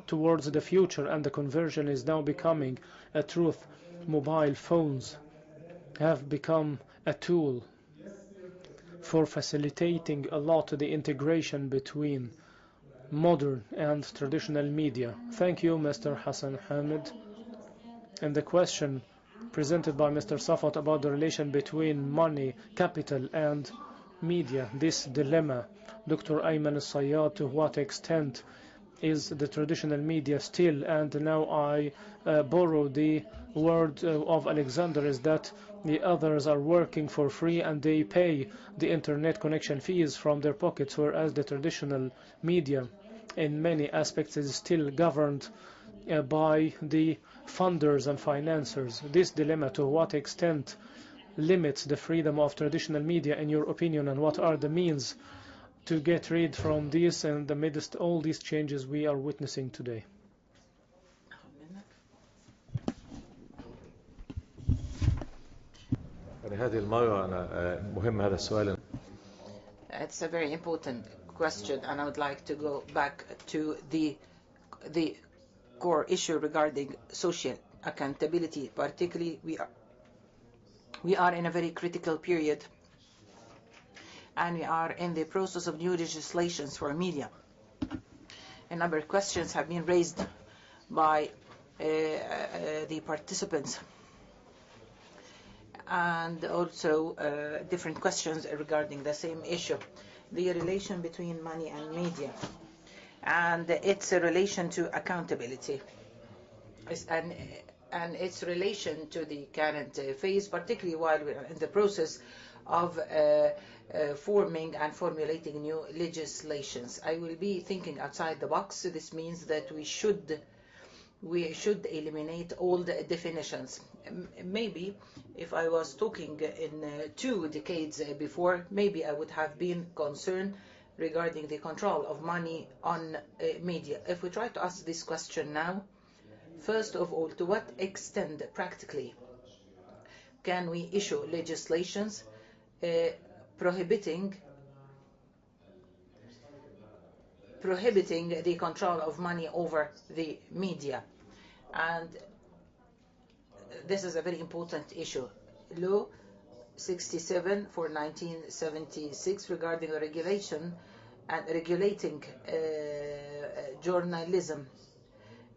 towards the future, and the conversion is now becoming a truth. Mobile phones have become a tool for facilitating a lot the integration between modern and traditional media. Thank you, Mr. Hassan Hamid. And the question presented by Mr. Safat about the relation between money, capital, and media. This dilemma, Dr. Ayman Al-Sayyad, to what extent is the traditional media still, and now I borrow the word of Alexander, is that the others are working for free and they pay the internet connection fees from their pockets, whereas the traditional media in many aspects is still governed by the funders and financiers. This dilemma, to what extent limits the freedom of traditional media in your opinion, and what are the means to get rid from this and the midst all these changes we are witnessing today? It's a very important question, and I would like to go back to the core issue regarding social accountability. Particularly, we are in a very critical period, and we are in the process of new legislations for media. A number of questions have been raised by the participants, and also different questions regarding the same issue, the relation between money and media, and its relation to accountability, and its relation to the current phase, particularly while we are in the process of forming and formulating new legislations. I will be thinking outside the box. This means that we should eliminate all the definitions. Maybe if I was talking in 2 decades before, maybe I would have been concerned regarding the control of money on media. If we try to ask this question now, first of all, to what extent practically can we issue legislations prohibiting the control of money over the media? And this is a very important issue. Law 67 for 1976 regarding the regulation and regulating journalism.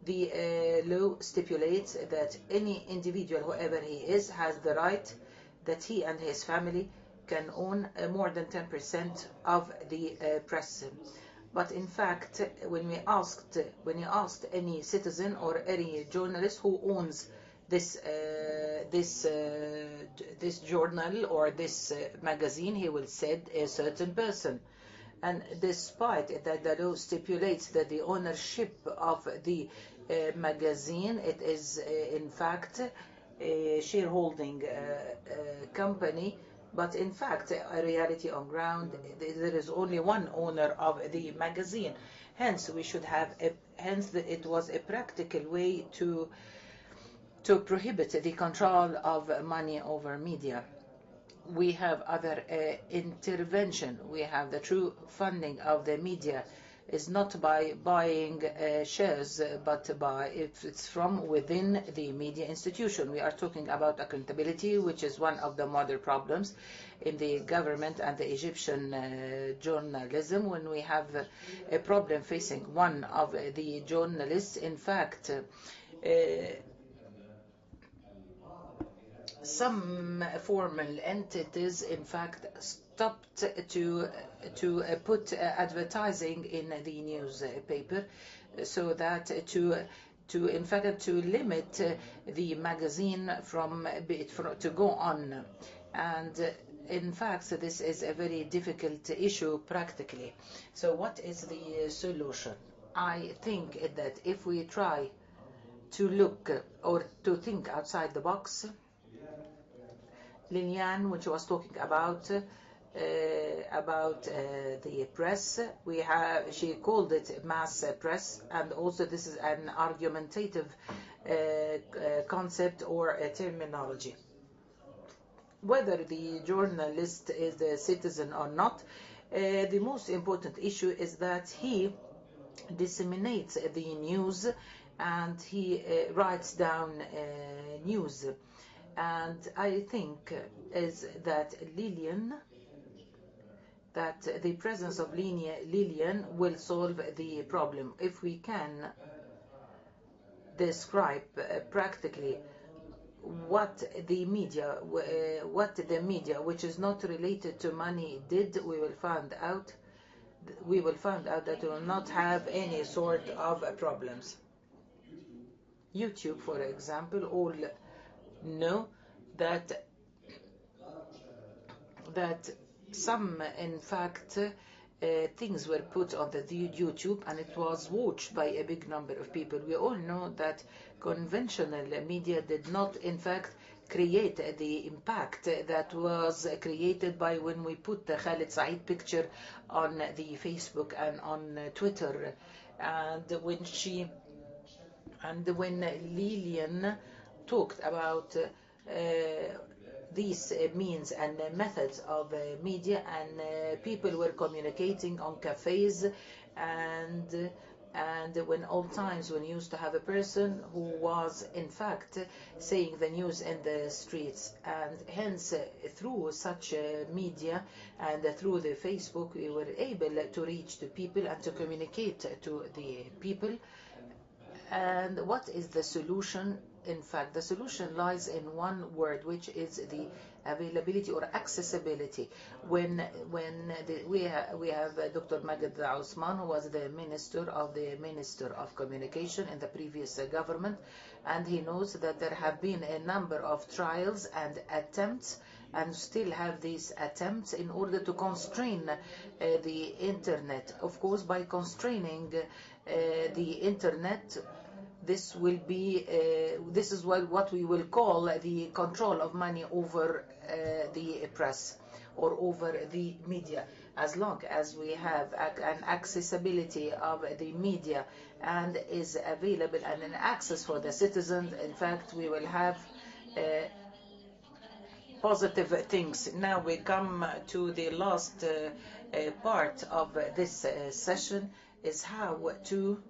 The law stipulates that any individual, whoever he is, has the right that he and his family can own more than 10% of the press. But in fact, when you asked any citizen or any journalist who owns this journal or this magazine, he will say a certain person. And despite that the law stipulates that the ownership of the magazine, it is in fact a shareholding company, but in fact, a reality on ground, there is only one owner of the magazine. Hence, it was a practical way to prohibit the control of money over media. We have other intervention. We have the true funding of the media is not by buying shares, but if it's from within the media institution. We are talking about accountability, which is one of the modern problems in the government and the Egyptian journalism. When we have a problem facing one of the journalists, in fact, some formal entities, in fact, stopped to put advertising in the newspaper, so that in fact to limit the magazine to go on. And in fact, this is a very difficult issue practically. So what is the solution? I think that if we try to look or to think outside the box, Lilian, which was talking about the press, she called it mass press, and also this is an argumentative concept or a terminology. Whether the journalist is a citizen or not, the most important issue is that he disseminates the news and he writes down news. And I think is that the presence of Lilian will solve the problem. If we can describe practically what the media, which is not related to money, did, we will find out. That we will not have any sort of problems. YouTube, for example, all know that some, in fact, things were put on the YouTube and it was watched by a big number of people. We all know that conventional media did not, in fact, create the impact that was created by when we put the Khalid Said picture on the Facebook and on Twitter. And when Lilian talked about these means and methods of media, and people were communicating on cafes, and when old times when you used to have a person who was in fact saying the news in the streets, and hence through such media and through the Facebook we were able to reach the people and to communicate to the people. And what is the solution? In fact, the solution lies in one word, which is the availability or accessibility. When we have Dr. Maged Osman, who was the Minister of Communication in the previous government, and he knows that there have been a number of trials and attempts, and still have these attempts in order to constrain the internet. Of course, by constraining the internet, this is what we will call the control of money over the press or over the media. As long as we have an accessibility of the media and is available and an access for the citizens, in fact, we will have positive things. Now we come to the last part of this session, is how to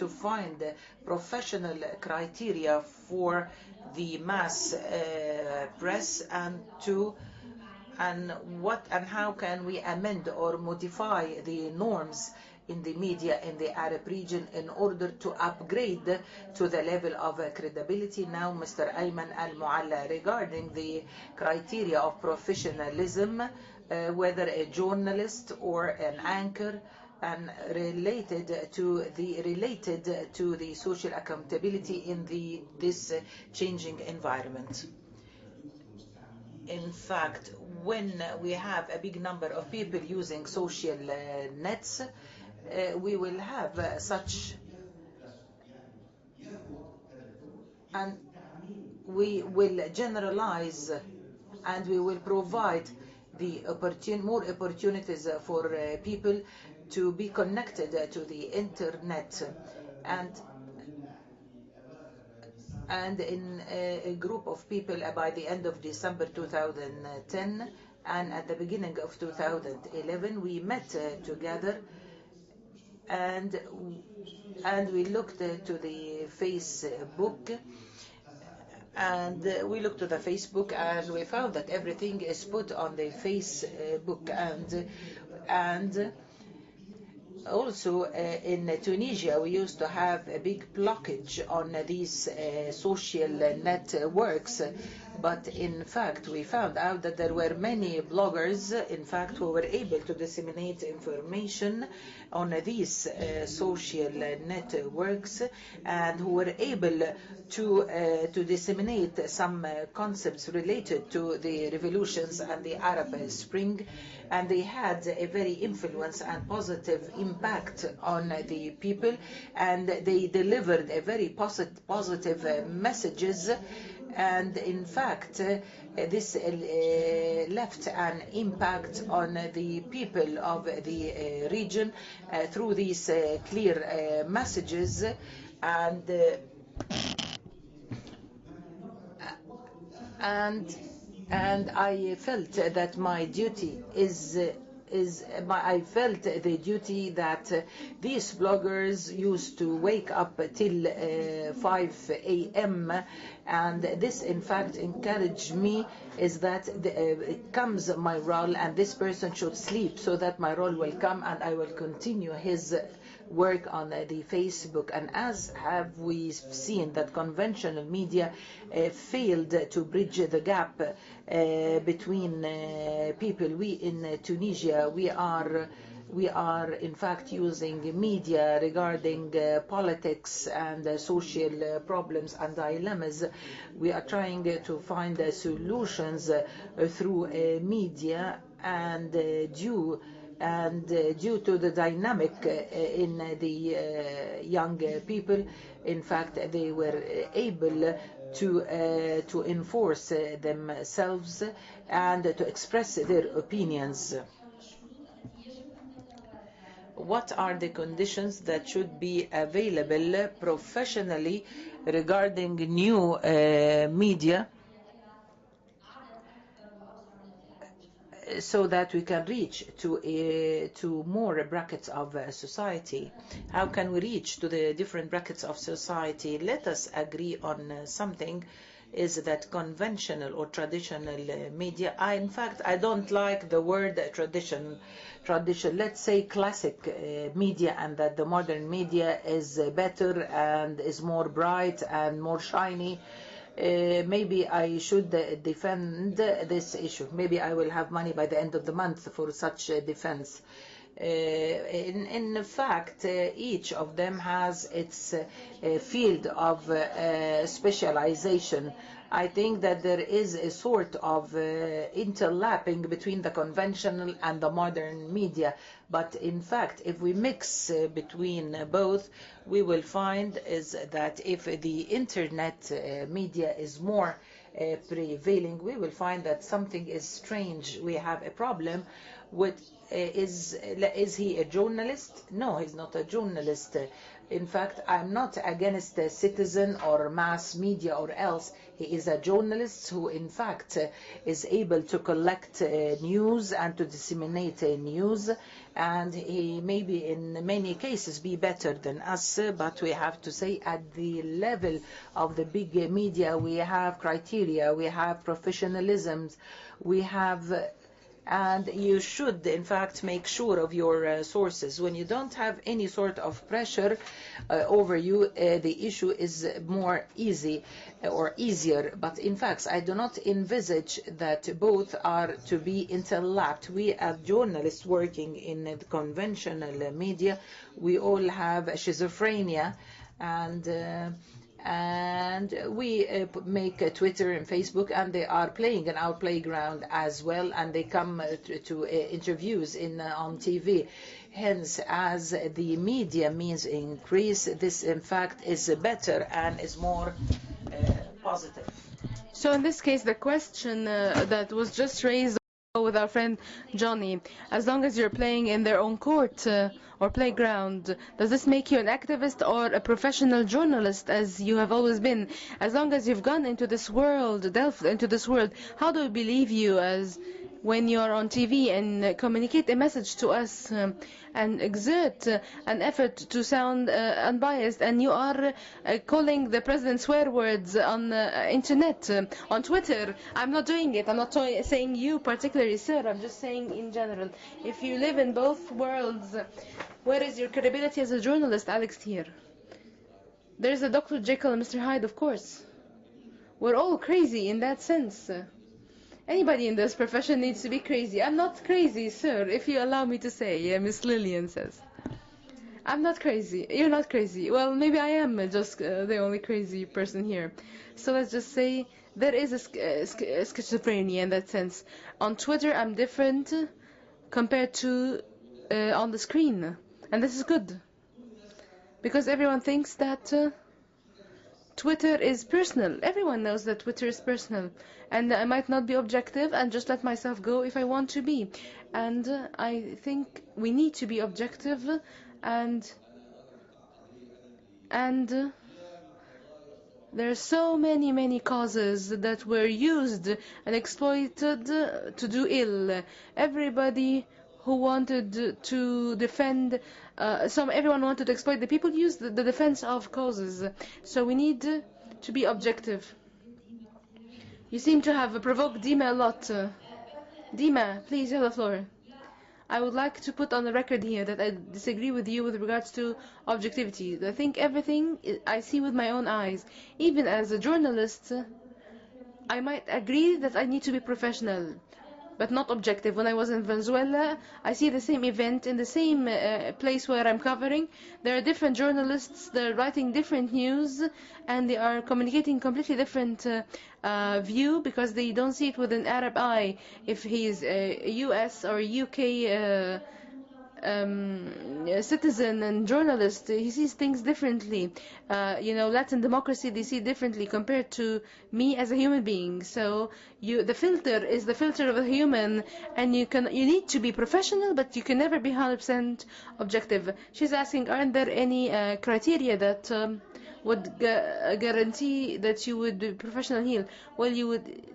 find professional criteria for the mass press, and how can we amend or modify the norms in the media in the Arab region in order to upgrade to the level of credibility. Now Mr. Ayman Al-Maala, regarding the criteria of professionalism, whether a journalist or an anchor, and related to the social accountability in this changing environment. In fact, when we have a big number of people using social nets, we will have such, and we will generalize and we will provide the more opportunities for people to be connected to the internet, and in a group of people by the end of December 2010 and at the beginning of 2011 we met together, and we looked to the Facebook, and we looked at the Facebook and we found that everything is put on the Facebook, and also in Tunisia we used to have a big blockage on these social networks, but in fact we found out that there were many bloggers in fact who were able to disseminate information on these social networks, and who were able to disseminate some concepts related to the revolutions and the Arab Spring, and they had a very influence and positive impact on the people, and they delivered a very positive messages, and in fact this left an impact on the people of the region through these clear messages, and I felt that my duty I felt the duty that these bloggers used to wake up till 5 a.m. and this in fact encouraged me, is that it comes my role and this person should sleep so that my role will come and I will continue his work on the Facebook, and as have we seen that conventional media failed to bridge the gap between people. We in Tunisia, we are in fact using media regarding politics and social problems and dilemmas. We are trying to find solutions through media, and due to the dynamic in the young people, in fact, they were able to enforce themselves and to express their opinions. What are the conditions that should be available professionally regarding new media, so that we can reach to more brackets of society? How can we reach to the different brackets of society? Let us agree on something, is that conventional or traditional media, in fact, I don't like the word tradition, let's say classic media, and that the modern media is better and is more bright and more shiny. Maybe I should defend this issue. Maybe I will have money by the end of the month for such defense. In fact, each of them has its field of specialization. I think that there is a sort of interlapping between the conventional and the modern media. But in fact, if we mix between both, we will find is that if the internet media is more prevailing, we will find that something is strange. We have a problem with is he a journalist? No, he's not a journalist. In fact, I'm not against a citizen or mass media or else. He is a journalist who, in fact, is able to collect news and to disseminate news. And he maybe in many cases be better than us, but we have to say at the level of the big media, we have criteria, we have professionalism, we have... And you should, in fact, make sure of your sources. When you don't have any sort of pressure over you, the issue is more easy or easier. But in fact, I do not envisage that both are to be interlapped. We as journalists working in the conventional media, we all have schizophrenia, and we make Twitter and Facebook, and they are playing in our playground as well, and they come to interviews on TV. Hence, as the media means increase, this in fact is better and is more positive. So in this case, the question that was just raised with our friend Johnny, as long as you're playing in their own court or playground, does this make you an activist or a professional journalist, as you have always been? As long as you've gone into this world, delved into this world, how do we believe you as when you're on TV and communicate a message to us and exert an effort to sound unbiased, and you are calling the president swear words on the internet, on Twitter? I'm not doing it. I'm not saying you particularly, sir. I'm just saying in general. If you live in both worlds, where is your credibility as a journalist, Alex, here? There's a Dr. Jekyll and Mr. Hyde, of course. We're all crazy in that sense. Anybody in this profession needs to be crazy. I'm not crazy, sir, if you allow me to say, Miss Lilian says. I'm not crazy. You're not crazy. Well, maybe I am just the only crazy person here. So let's just say there is a schizophrenia in that sense. On Twitter, I'm different compared to on the screen. And this is good. Because everyone thinks that Twitter is personal. Everyone knows that Twitter is personal. And I might not be objective and just let myself go if I want to be. And I think we need to be objective, and there are so many causes that were used and exploited to do ill. Everybody who wanted to defend, everyone wanted to exploit the people, used the defense of causes. So we need to be objective. You seem to have provoked Dima a lot. Dima, please, you have the floor. I would like to put on the record here that I disagree with you with regards to objectivity. I think everything I see with my own eyes. Even as a journalist, I might agree that I need to be professional, but not objective. When I was in Venezuela, I see the same event in the same place where I'm covering. There are different journalists, they're writing different news, and they are communicating completely different view because they don't see it with an Arab eye. If he's a US or UK citizen and journalist, he sees things differently. Latin democracy, they see differently compared to me as a human being. So the filter is the filter of a human, and you need to be professional, but you can never be 100% objective. She's asking, aren't there any criteria that would guarantee that you would be professional here? Well, you would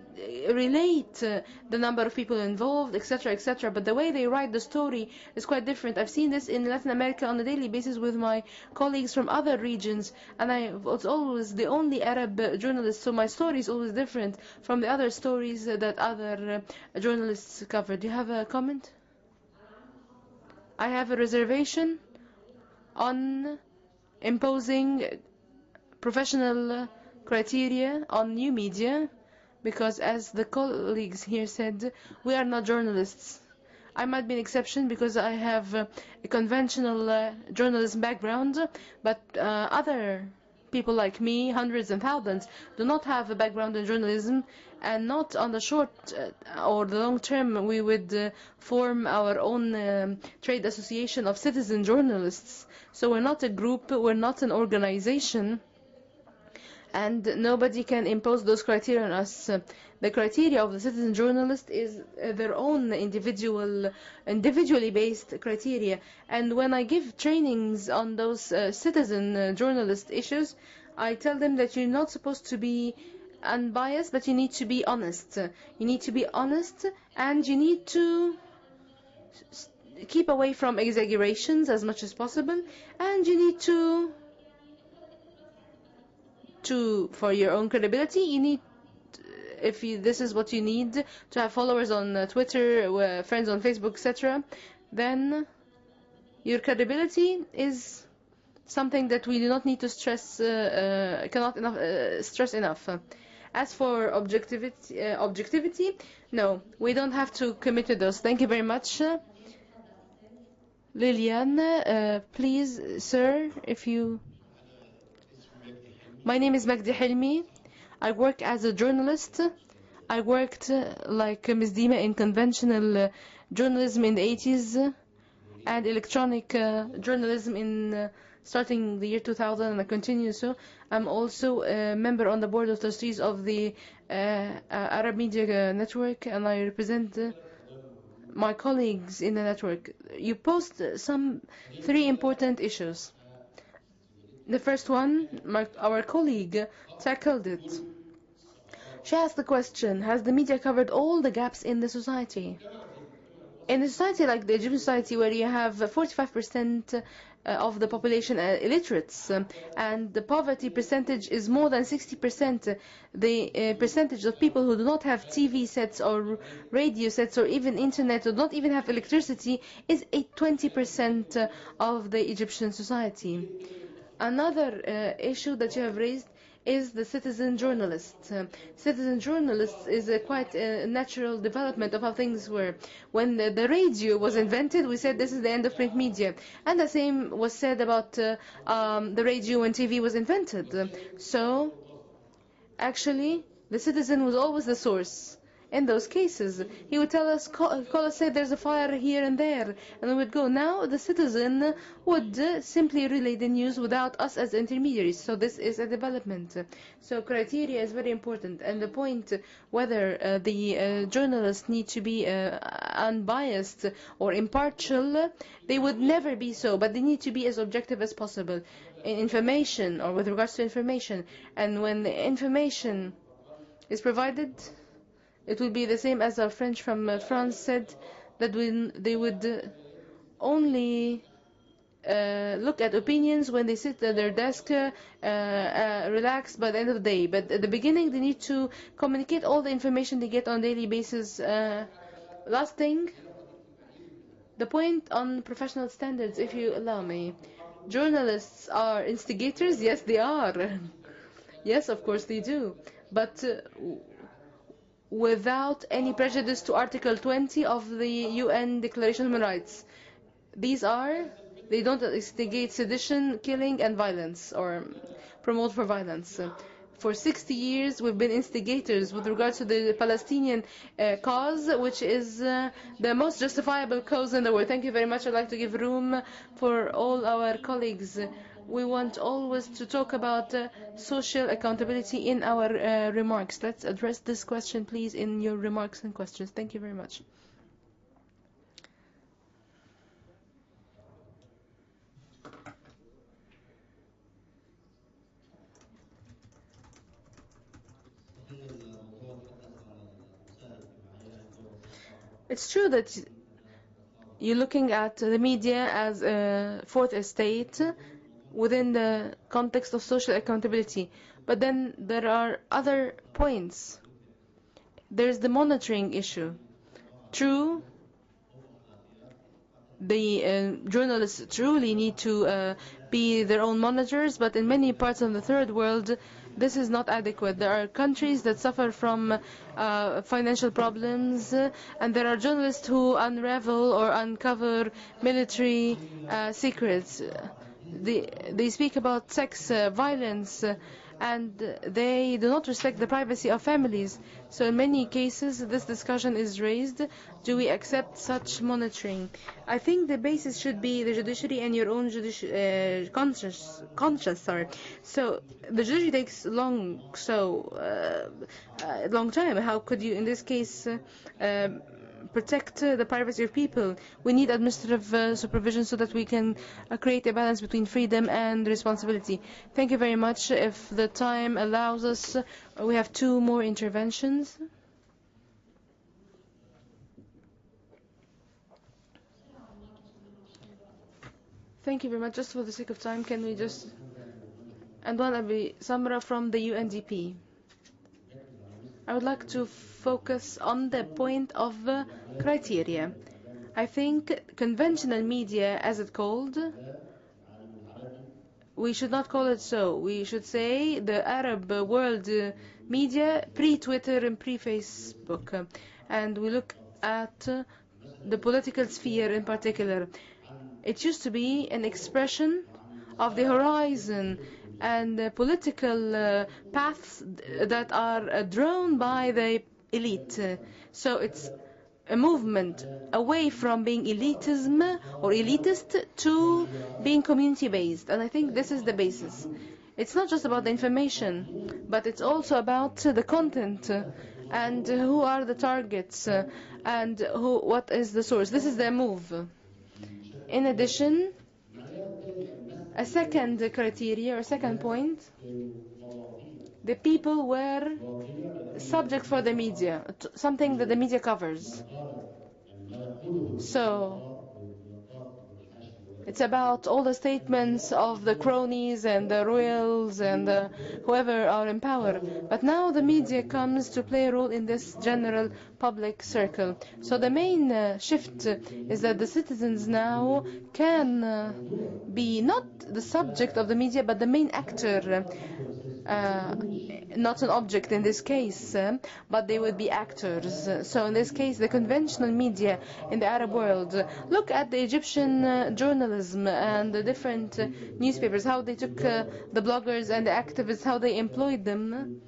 relate the number of people involved, etc., etc. But the way they write the story is quite different. I've seen this in Latin America on a daily basis with my colleagues from other regions, and I was always the only Arab journalist, so my story is always different from the other stories that other journalists covered. Do you have a comment? I have a reservation on imposing professional criteria on new media, because as the colleagues here said, we are not journalists. I might be an exception because I have a conventional journalism background, but other people like me, hundreds and thousands, do not have a background in journalism, and not on the short or the long term we would form our own trade association of citizen journalists. So we're not a group, we're not an organization, and nobody can impose those criteria on us. The criteria of the citizen journalist is their own individually based criteria. And when I give trainings on those citizen journalist issues, I tell them that you're not supposed to be unbiased, but you need to be honest. You need to be honest, and you need to keep away from exaggerations as much as possible, and you need to for your own credibility, you need, this is what you need to have followers on Twitter, friends on Facebook, etc., then your credibility is something that we do not need to stress, stress enough. As for objectivity, no, we don't have to commit to those. Thank you very much. Lilian, please, sir, if you... My name is Magdi Hilmi. I work as a journalist. I worked like Ms. Dima in conventional journalism in the 80s and electronic journalism in starting the year 2000, and I continue so. I'm also a member on the board of trustees of the Arab Media Network, and I represent my colleagues in the network. You posed some 3 important issues. The first one, our colleague tackled it. She asked the question, has the media covered all the gaps in the society? In a society like the Egyptian society, where you have 45% of the population illiterates, and the poverty percentage is more than 60%, the percentage of people who do not have TV sets or radio sets or even internet, or do not even have electricity, is 20% of the Egyptian society. Another issue that you have raised is the citizen journalist. Citizen journalist is a quite natural development of how things were. When the radio was invented, we said this is the end of print media. And the same was said about the radio when TV was invented. So, actually, the citizen was always the source. In those cases, he would tell us, call us, say there's a fire here and there, and we would go. Now the citizen would simply relay the news without us as intermediaries. So this is a development. So criteria is very important, and the point whether the journalists need to be unbiased or impartial, they would never be so, but they need to be as objective as possible in information or with regards to information. And when the information is provided, it will be the same as our French from France said, that they would only look at opinions when they sit at their desk, relaxed by the end of the day. But at the beginning, they need to communicate all the information they get on a daily basis. Last thing, The point on professional standards, if you allow me. Journalists are instigators? Yes, they are. Yes, of course they do. But without any prejudice to Article 20 of the UN Declaration of Human Rights. They don't instigate sedition, killing, and violence, or promote for violence. For 60 years, we've been instigators with regards to the Palestinian cause, which is the most justifiable cause in the world. Thank you very much. I'd like to give room for all our colleagues. We want always to talk about social accountability in our remarks. Let's address this question, please, in your remarks and questions. Thank you very much. It's true that you're looking at the media as a fourth estate within the context of social accountability. But then there are other points. There's the monitoring issue. True, the journalists truly need to be their own monitors, but in many parts of the third world, this is not adequate. There are countries that suffer from financial problems, and there are journalists who unravel or uncover military secrets. They speak about sex violence, and they do not respect the privacy of families. So in many cases, this discussion is raised. Do we accept such monitoring? I think the basis should be the judiciary and your own conscience. So the judiciary takes long time. How could you, in this case, protect the privacy of people? We need administrative supervision so that we can create a balance between freedom and responsibility. Thank you very much. If the time allows us, we have 2 more interventions. Thank you very much. Just for the sake of time, can we just... Anwar Samra from the UNDP. I would like to focus on the point of criteria. I think conventional media, as it's called, we should not call it so. We should say the Arab world media pre-Twitter and pre-Facebook. And we look at the political sphere in particular. It used to be an expression of the horizon and the political paths that are drawn by the elite. So it's a movement away from being elitism or elitist to being community-based. And I think this is the basis. It's not just about the information, but it's also about the content and who are the targets and what is the source. This is the move. In addition, a second criteria or second point, the people were subject for the media, something that the media covers. So it's about all the statements of the cronies and the royals and whoever are in power. But now the media comes to play a role in this general public circle. So the main shift is that the citizens now can be not the subject of the media, but the main actor. Not an object in this case, but they would be actors. So in this case, the conventional media in the Arab world, look at the Egyptian journalism and the different newspapers, how they took the bloggers and the activists, how they employed them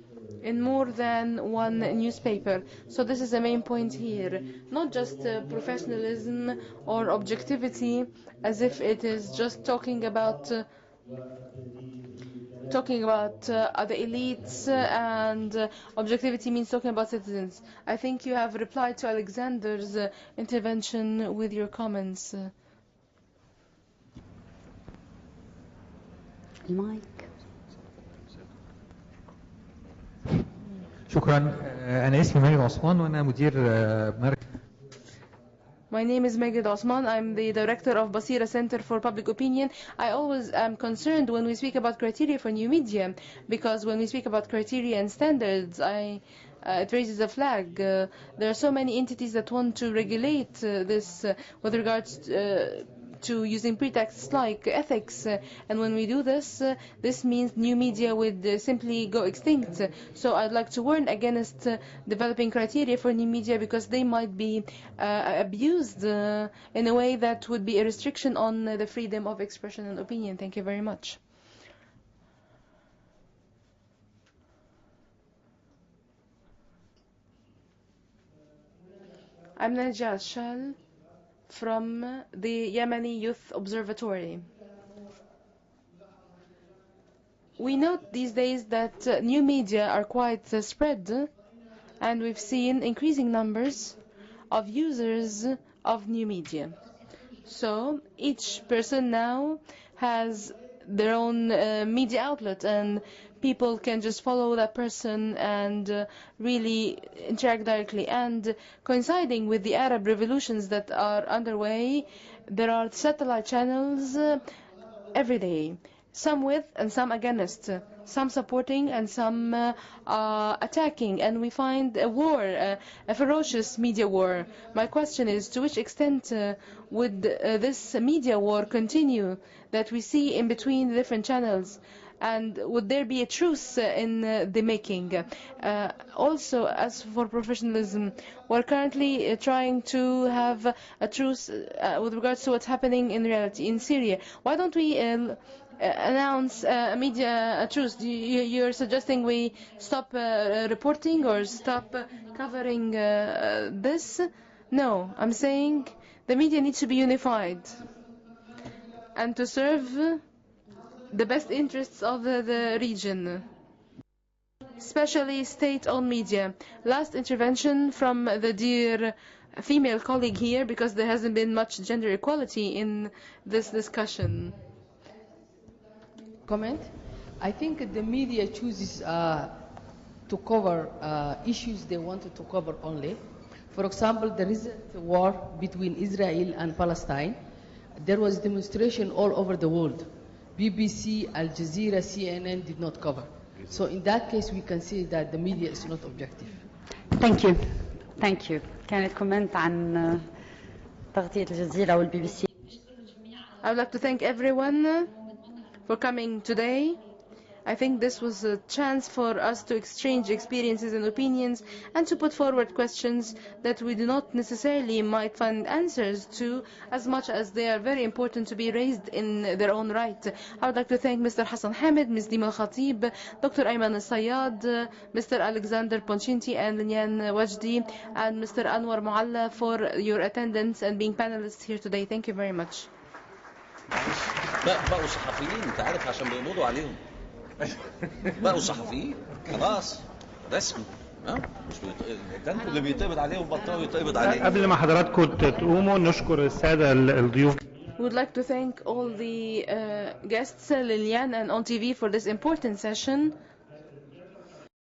in more than one newspaper. So this is the main point here. Not just professionalism or objectivity, as if it is just talking about the elites, and objectivity means talking about citizens. I think you have replied to Alexander's intervention with your comments. المايك. شكرا. أنا اسمي ماجد عثمان وأنا مدير مركز. My name is Megid Osman. I'm the director of Basira Center for Public Opinion. I always am concerned when we speak about criteria for new media, because when we speak about criteria and standards, I it raises a flag. There are so many entities that want to regulate this with regards to using pretexts like ethics, and when we do this, this means new media would simply go extinct. So I'd like to warn against developing criteria for new media, because they might be abused in a way that would be a restriction on the freedom of expression and opinion. Thank you very much. I'm Najah Shal from the Yemeni Youth Observatory. We note these days that new media are quite spread, and we've seen increasing numbers of users of new media. So each person now has their own media outlet, and people can just follow that person and really interact directly. And coinciding with the Arab revolutions that are underway, there are satellite channels every day, some with and some against, some supporting and some attacking, and we find a war, a ferocious media war. My question is, to which extent would this media war continue that we see in between the different channels? And would there be a truce in the making? Also, as for professionalism, we're currently trying to have a truce with regards to what's happening in reality in Syria. Why don't we announce a media truce? You're suggesting we stop reporting or stop covering this? No, I'm saying the media needs to be unified and to serve the best interests of the region, especially state-owned media. Last intervention from the dear female colleague here, because there hasn't been much gender equality in this discussion. Comment? I think the media chooses to cover issues they wanted to cover only. For example, the recent war between Israel and Palestine, there was demonstration all over the world. BBC, Al Jazeera, CNN did not cover. So in that case, we can say that the media is not objective. Thank you. Thank you. كانت comment عن تغطية الجزيرة والبي بي سي. I would like to thank everyone for coming today. I think this was a chance for us to exchange experiences and opinions and to put forward questions that we do not necessarily might find answers to, as much as they are very important to be raised in their own right. I would like to thank Mr. Hassan Hamid, Ms. Dima Al-Khatib, Dr. Ayman Al-Sayyad, Mr. Alexander Buccianti and Lilian Wagdy, and Mr. Anwar Maala for your attendance and being panelists here today. Thank you very much. بقوا صحفيين انت عارف عشان بيقبضوا عليهم بقوا صحفيين خلاص رسمي مش كانوا اللي بيتقبض عليهم بطلوا يتقبض عليهم. قبل ما حضراتكم تقوموا نشكر السادة الضيوف. We would like to thank all the guests, Lilian and On TV, for this important session.